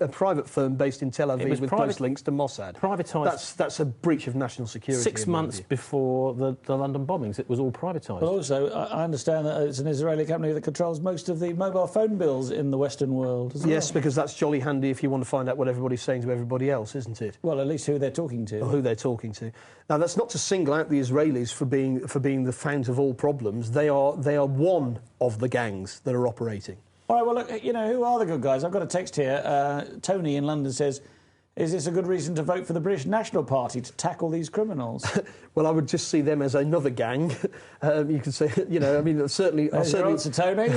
A private firm based in Tel Aviv with close links to Mossad. Privatised. That's a breach of national security. 6 months before the London bombings, it was all privatised. But also, I understand that it's an Israeli company that controls most of the mobile phone bills in the Western world as well. Yes, because that's jolly handy if you want to find out what everybody's saying to everybody else, isn't it? Well, at least who they're talking to. Or who they're talking to. Now, that's not to single out the Israelis for being the fount of all problems. They are one of the gangs that are operating. All right, well, look, who are the good guys? I've got a text here. Tony in London says, is this a good reason to vote for the British National Party to tackle these criminals? Well, I would just see them as another gang. You could say, certainly... Answer, Tony.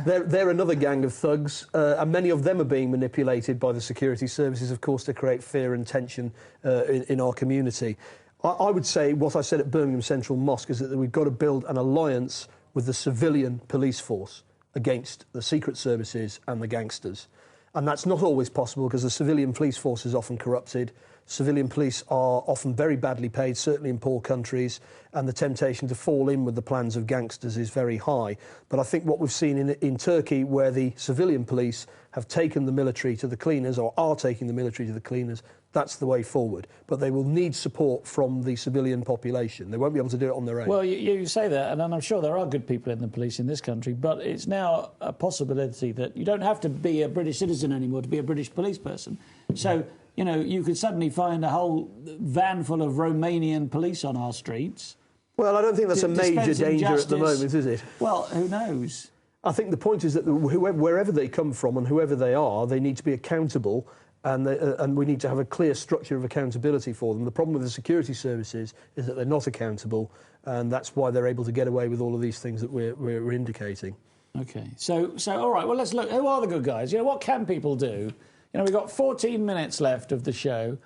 they're another gang of thugs, and many of them are being manipulated by the security services, of course, to create fear and tension in our community. I would say what I said at Birmingham Central Mosque is that we've got to build an alliance with the civilian police force against the secret services and the gangsters. And that's not always possible because the civilian police force is often corrupted. Civilian police are often very badly paid, certainly in poor countries, and the temptation to fall in with the plans of gangsters is very high. But I think what we've seen in Turkey, where the civilian police have taken the military to the cleaners, or are taking the military to the cleaners, that's the way forward. But they will need support from the civilian population. They won't be able to do it on their own. Well, you say that, and I'm sure there are good people in the police in this country, but it's now a possibility that you don't have to be a British citizen anymore to be a British police person. So, you could suddenly find a whole van full of Romanian police on our streets. Well, I don't think that's a major danger at the moment, is it? Well, who knows? I think the point is that wherever they come from and whoever they are, they need to be accountable And we need to have a clear structure of accountability for them. The problem with the security services is that they're not accountable, and that's why they're able to get away with all of these things that we're indicating. OK. So all right, well, let's look. Who are the good guys? What can people do? We've got 14 minutes left of the show.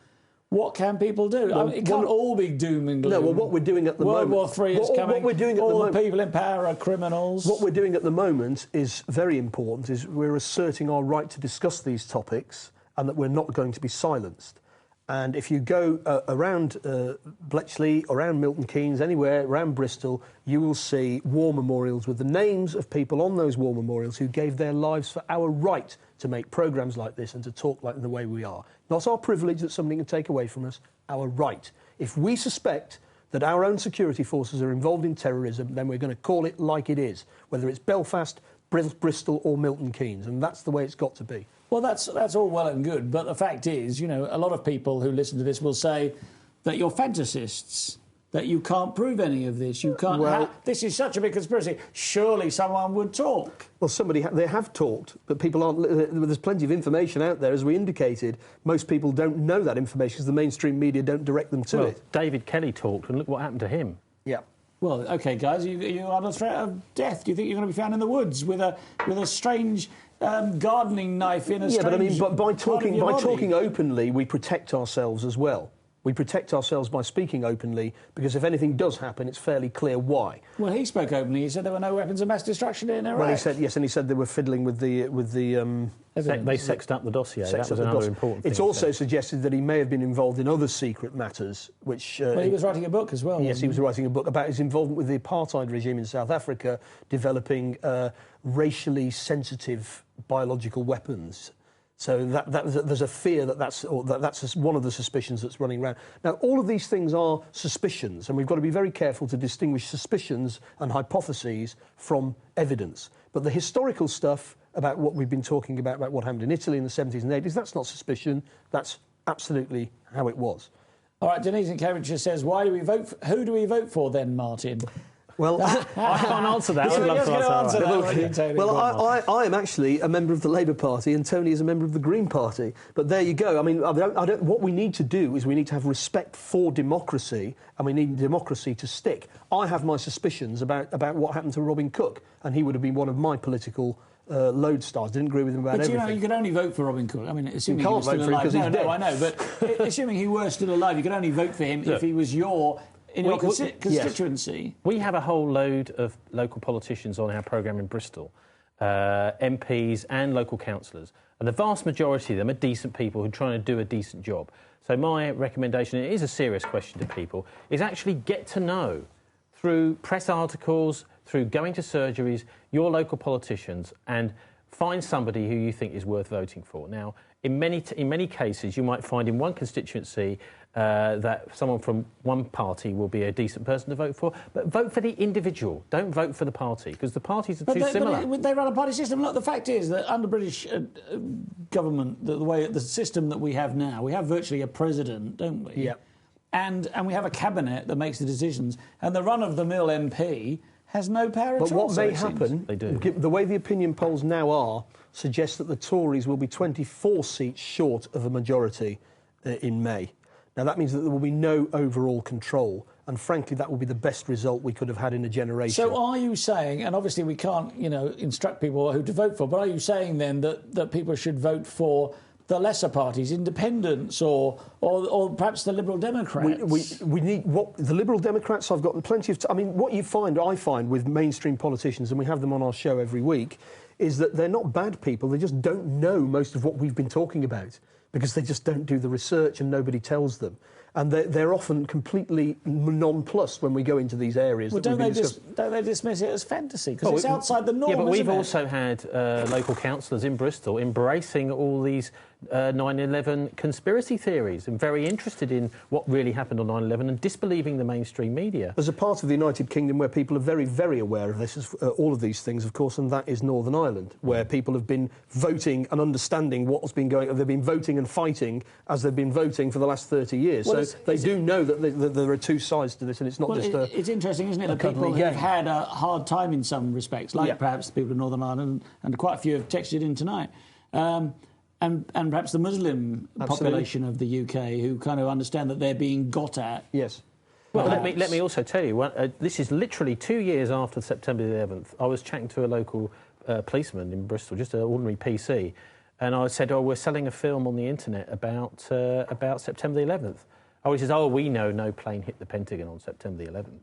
What can people do? Well, it can't all be doom and gloom. No, well, what we're doing at the moment... World War III is coming. What we're doing all the people in power are criminals. What we're doing at the moment is very important, is we're asserting our right to discuss these topics and that we're not going to be silenced. And if you go around Bletchley, around Milton Keynes, anywhere, around Bristol, you will see war memorials with the names of people on those war memorials who gave their lives for our right to make programmes like this and to talk like the way we are. Not our privilege that somebody can take away from us, our right. If we suspect that our own security forces are involved in terrorism, then we're going to call it like it is, whether it's Belfast, Bristol or Milton Keynes, and that's the way it's got to be. Well, that's all well and good, but the fact is, a lot of people who listen to this will say that you're fantasists, that you can't prove any of this. You can't. This is such a big conspiracy. Surely someone would talk. Well, they have talked, but people aren't. There's plenty of information out there, as we indicated. Most people don't know that information because the mainstream media don't direct them to it. David Kelly talked, and look what happened to him. Yeah. Well, OK, guys, you're under threat of death. Do you think you're going to be found in the woods with a strange gardening knife in a strange but by talking openly, we protect ourselves as well. We protect ourselves by speaking openly because if anything does happen, it's fairly clear why. Well, he spoke openly. He said there were no weapons of mass destruction in Iraq. Well, he said yes, and he said they were fiddling with the. They sexed up the dossier. That was another important thing. It's also suggested that he may have been involved in other secret matters, which... well, he was writing a book as well. Yes, he was writing a book about his involvement with the apartheid regime in South Africa, developing racially sensitive biological weapons. So there's a fear that's one of the suspicions that's running around. Now, all of these things are suspicions, and we've got to be very careful to distinguish suspicions and hypotheses from evidence. But the historical stuff about what we've been talking about what happened in Italy in the 70s and 80s, that's not suspicion. That's absolutely how it was. All right, Denise in Cambridgeshire says, why do we vote who do we vote for then, Martin? Well, I can't answer that. I would love to answer that. Well, I am actually a member of the Labour Party and Tony is a member of the Green Party. But there you go. I mean, what we need to do is we need to have respect for democracy and we need democracy to stick. I have my suspicions about what happened to Robin Cook, and he would have been one of my political lodestars. Didn't agree with him about everything. But, you could only vote for Robin Cook. I mean, assuming you he was still alive. No, I know. But assuming he were still alive, you could only vote for him if he was your constituency. Yes. We have a whole load of local politicians on our programme in Bristol, MPs and local councillors, and the vast majority of them are decent people who are trying to do a decent job. So my recommendation, it is a serious question to people, is actually get to know, through press articles, through going to surgeries, your local politicians, and find somebody who you think is worth voting for. Now, in many cases, you might find in one constituency that someone from one party will be a decent person to vote for, but vote for the individual. Don't vote for the party, because the parties are too similar. But they run a party system. Look, the fact is that under British government, the system that we have now, we have virtually a president, don't we? Yeah. And we have a cabinet that makes the decisions, and the run-of-the-mill MP has no power at all. But what may happen, they do. The way the opinion polls now are, suggests that the Tories will be 24 seats short of a majority in May. Now, that means that there will be no overall control, and frankly, that will be the best result we could have had in a generation. So are you saying, and obviously we can't, instruct people who to vote for, but are you saying then that people should vote for the lesser parties, independents, or perhaps the Liberal Democrats? We need the Liberal Democrats. I've got plenty of. I mean, what I find with mainstream politicians, and we have them on our show every week, is that they're not bad people. They just don't know most of what we've been talking about because they just don't do the research and nobody tells them. And they're often completely nonplussed when we go into these areas. Well, don't they dismiss it as fantasy? Because it's outside the norm, yeah, but we've isn't it? also had local councillors in Bristol embracing all these 9/11 conspiracy theories and very interested in what really happened on 9/11 and disbelieving the mainstream media. There's a part of the United Kingdom where people are very, very aware of this, all of these things, of course, and that is Northern Ireland, where people have been voting and understanding what's been going on. They've been voting and fighting as they've been voting for the last 30 years. Well, so they do know that there are two sides to this, and it's not It's interesting, isn't it, that people who've had a hard time in some respects, like perhaps the people of Northern Ireland, and quite a few have texted in tonight, And perhaps the Muslim population of the UK who kind of understand that they're being got at. Yes. Well, let me also tell you, this is literally 2 years after September the 11th. I was chatting to a local policeman in Bristol, just an ordinary PC, and I said, "Oh, we're selling a film on the internet about September the 11th." Oh, he says, "Oh, we know no plane hit the Pentagon on September the 11th."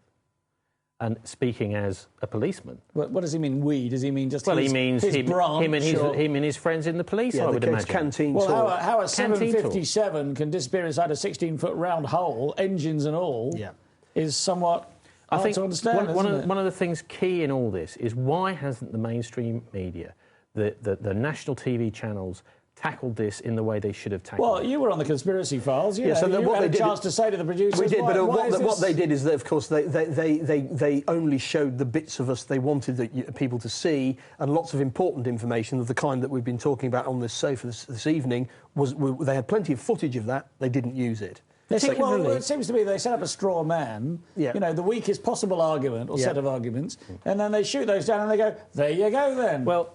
And speaking as a policeman. What does he mean, we? Does he mean just well, his, he means his branch? Him and his friends in the police, I would imagine. Canteen well, talk. how a 757 can disappear inside a 16-foot round hole, engines and all, is somewhat hard to understand, one of the things key in all this is why hasn't the mainstream media, the national TV channels, tackled this in the way they should have tackled it? Well, you were on the Conspiracy Files. You so you had a chance to say to the producers... We did, but what they they did is that, of course, they only showed the bits of us they wanted people to see, and lots of important information of the kind that we've been talking about on this sofa this evening. They had plenty of footage of that. They didn't use it. Well, it seems to me they set up a straw man, the weakest possible argument or set of arguments, and then they shoot those down and they go, there you go then. Well,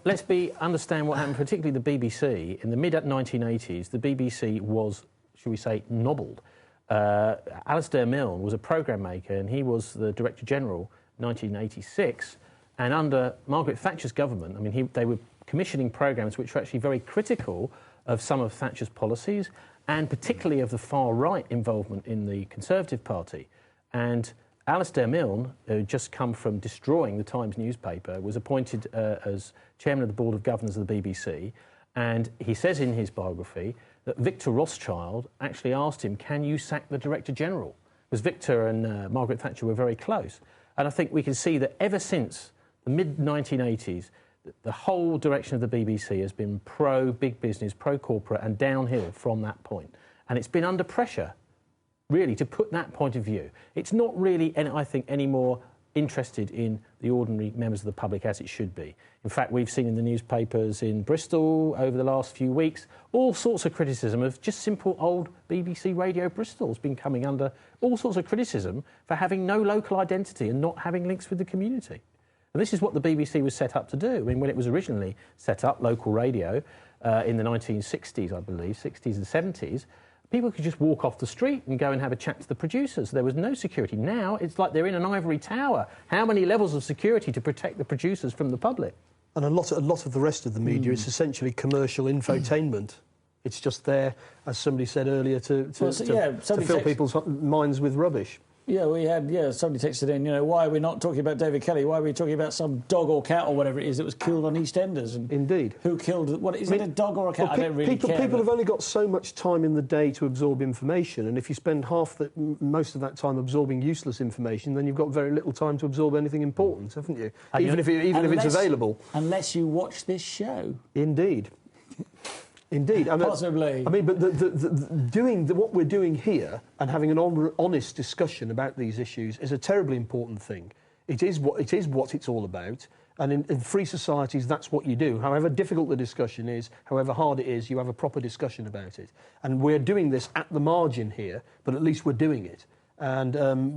understand what happened, particularly the BBC. In the mid-1980s, the BBC was, shall we say, nobbled. Alistair Milne was a programme maker and he was the Director General in 1986, and under Margaret Thatcher's government, I mean, they were commissioning programmes which were actually very critical of some of Thatcher's policies, and particularly of the far-right involvement in the Conservative Party. And Alistair Milne, who had just come from destroying the Times newspaper, was appointed as chairman of the Board of Governors of the BBC, and he says in his biography that Victor Rothschild actually asked him, can you sack the Director General? Because Victor and Margaret Thatcher were very close. And I think we can see that ever since the mid-1980s, the whole direction of the BBC has been pro-big business, pro-corporate, and downhill from that point. And it's been under pressure, really, to put that point of view. It's not really, I think, any more interested in the ordinary members of the public as it should be. In fact, we've seen in the newspapers in Bristol over the last few weeks all sorts of criticism of just simple old BBC Radio Bristol has been coming under all sorts of criticism for having no local identity and not having links with the community. And this is what the BBC was set up to do. I mean, when it was originally set up, local radio, in the 1960s, I believe, 60s and 70s, people could just walk off the street and go and have a chat to the producers. There was no security. Now, it's like they're in an ivory tower. How many levels of security to protect the producers from the public? And a lot of the rest of the media is essentially commercial infotainment. It's just there, as somebody said earlier, to fill people's minds with rubbish. Yeah, somebody texted in, why are we not talking about David Kelly? Why are we talking about some dog or cat or whatever it is that was killed on EastEnders? And indeed. Who killed... Is it a dog or a cat? I don't really care. People have only got so much time in the day to absorb information, and if you spend most of that time absorbing useless information, then you've got very little time to absorb anything important, haven't you? Even if it's available. Unless you watch this show. Indeed. Indeed. Possibly. I mean, but what we're doing here and having an honest discussion about these issues is a terribly important thing. It is what it's all about. And in free societies, that's what you do. However difficult the discussion is, however hard it is, you have a proper discussion about it. And we're doing this at the margin here, but at least we're doing it. And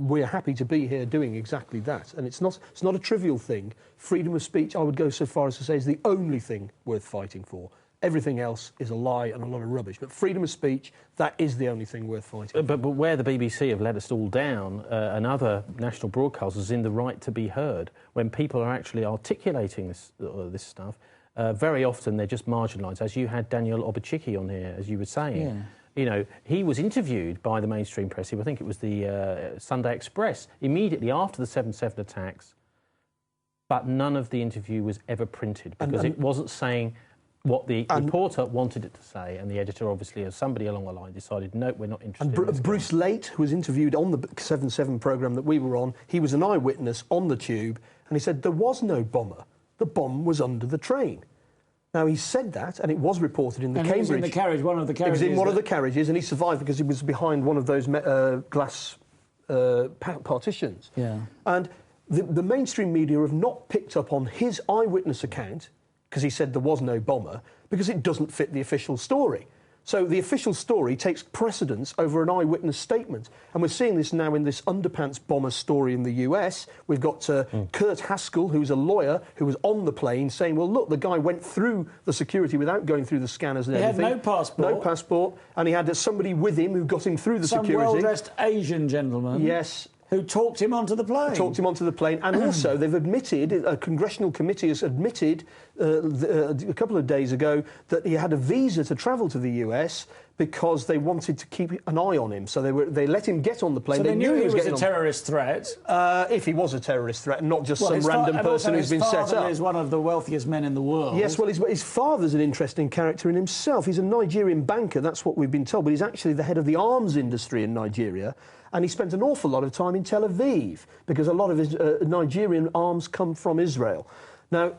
we're happy to be here doing exactly that. And it's not a trivial thing. Freedom of speech, I would go so far as to say, is the only thing worth fighting for. Everything else is a lie and a lot of rubbish. But freedom of speech, that is the only thing worth fighting. But where the BBC have let us all down, and other national broadcasters in the right to be heard, when people are actually articulating this stuff, very often they're just marginalised. As you had Daniel Obachicki on here, as you were saying. Yeah. He was interviewed by the mainstream press, I think it was the Sunday Express, immediately after the 7/7 attacks, but none of the interview was ever printed because it wasn't saying what the reporter wanted it to say, and the editor, obviously, as somebody along the line, decided, no, we're not interested in this. Bruce Late, who was interviewed on the 7/7 programme that we were on, he was an eyewitness on the tube, and he said there was no bomber. The bomb was under the train. Now, he said that, and it was reported in the Cambridge... he was in the carriage, one of the carriages. He was in one of the carriages, and he survived because he was behind one of those glass partitions. Yeah. And the mainstream media have not picked up on his eyewitness account, because he said there was no bomber, because it doesn't fit the official story. So the official story takes precedence over an eyewitness statement. And we're seeing this now in this underpants bomber story in the US. We've got Kurt Haskell, who's a lawyer, who was on the plane saying, well, look, the guy went through the security without going through the scanners and everything. He had no passport. No passport. And he had somebody with him who got him through the security. Some well-dressed Asian gentleman. Yes. Who talked him onto the plane. Talked him onto the plane. And also, they've admitted, a congressional committee has admitted a couple of days ago that he had a visa to travel to the US because they wanted to keep an eye on him. So they let him get on the plane. So they knew he was a on. terrorist threat. If he was a terrorist threat, and not just some random person who's been set up. His father is one of the wealthiest men in the world. Yes, well, his father's an interesting character in himself. He's a Nigerian banker, that's what we've been told, but he's actually the head of the arms industry in Nigeria. And he spent an awful lot of time in Tel Aviv because a lot of his Nigerian arms come from Israel. Now,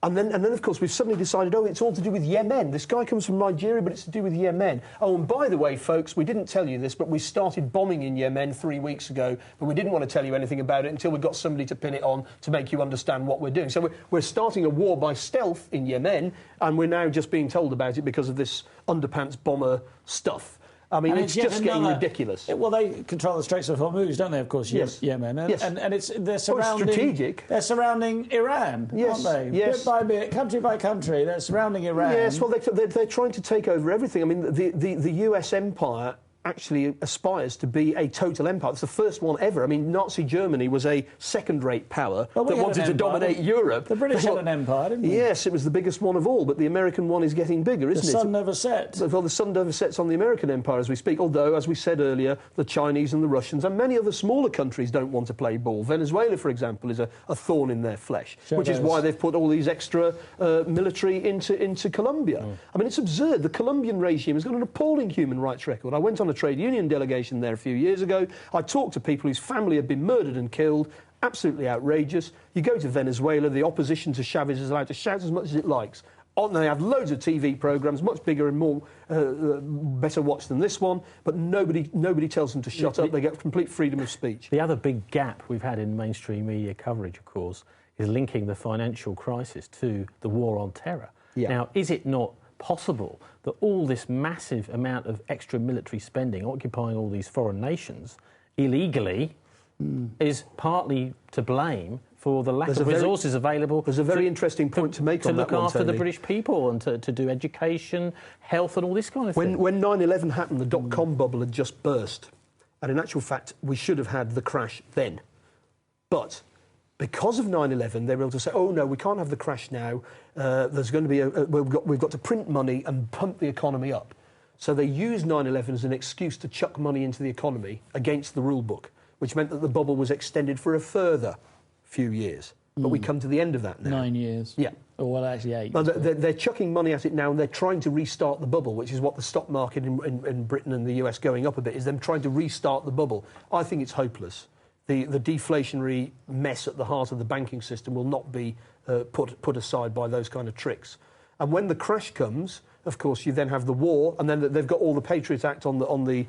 and then, of course, we've suddenly decided, it's all to do with Yemen. This guy comes from Nigeria, but it's to do with Yemen. Oh, and by the way, folks, we didn't tell you this, but we started bombing in Yemen 3 weeks ago, but we didn't want to tell you anything about it until we got somebody to pin it on to make you understand what we're doing. So we're starting a war by stealth in Yemen, and we're now just being told about it because of this underpants bomber stuff. I mean, it's just getting ridiculous. Well, they control the Straits of Hormuz, don't they? Of course, yes. Yemen, and, yes. and they're surrounding. Well, strategic. They're surrounding Iran, yes. aren't they? Yes. Bit by bit, country by country, they're surrounding Iran. Yes. Well, they're trying to take over everything. I mean, the US empire actually aspires to be a total empire. It's the first one ever. I mean, Nazi Germany was a second-rate power that wanted to dominate Europe. The British had an empire, didn't they? Yes, it was the biggest one of all, but the American one is getting bigger, isn't it? The sun never sets. Well, the sun never sets on the American empire as we speak, although, as we said earlier, the Chinese and the Russians and many other smaller countries don't want to play ball. Venezuela, for example, is a thorn in their flesh, which is why they've put all these extra military into Colombia. I mean, it's absurd. The Colombian regime has got an appalling human rights record. I went on a trade union delegation there a few years ago. I talked to people whose family had been murdered and killed. Absolutely outrageous. You go to Venezuela, the opposition to Chavez is allowed to shout as much as it likes. They have loads of TV programmes, much bigger and more better watched than this one, but nobody tells them to shut up. They get complete freedom of speech. The other big gap we've had in mainstream media coverage, of course, is linking the financial crisis to the war on terror. Yeah. Now, is it not possible that all this massive amount of extra military spending occupying all these foreign nations illegally is partly to blame for the lack of resources available? There's a very interesting point to make on that one, to look after Tony. the British people and to do education, health and all this kind of thing. When 9/11 happened, the dot-com bubble had just burst. And in actual fact, we should have had the crash then. But because of 9/11, they were able to say, oh, no, we can't have the crash now. There's going to be we've got to print money and pump the economy up. So they used 9/11 as an excuse to chuck money into the economy against the rule book, which meant that the bubble was extended for a further few years. But we come to the end of that now. 9 years. Yeah. Oh, well, actually 8. Well, they're chucking money at it now, and they're trying to restart the bubble, which is what the stock market in Britain and the US going up a bit is them trying to restart the bubble. I think it's hopeless. The deflationary mess at the heart of the banking system will not be put aside by those kind of tricks. And when the crash comes, of course, you then have the war, and then they've got all the Patriot Act on the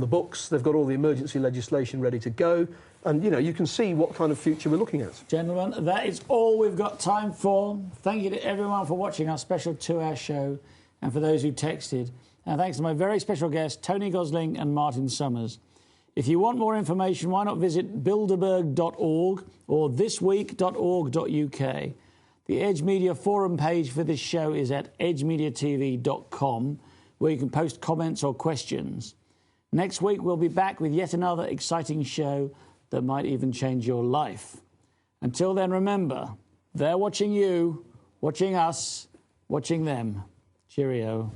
books. They've got all the emergency legislation ready to go, and you can see what kind of future we're looking at. Gentlemen, that is all we've got time for. Thank you to everyone for watching our special 2-hour show, and for those who texted. And thanks to my very special guests, Tony Gosling and Martin Summers. If you want more information, why not visit bilderberg.org or thisweek.org.uk. The Edge Media forum page for this show is at edgemediatv.com, where you can post comments or questions. Next week, we'll be back with yet another exciting show that might even change your life. Until then, remember, they're watching you, watching us, watching them. Cheerio.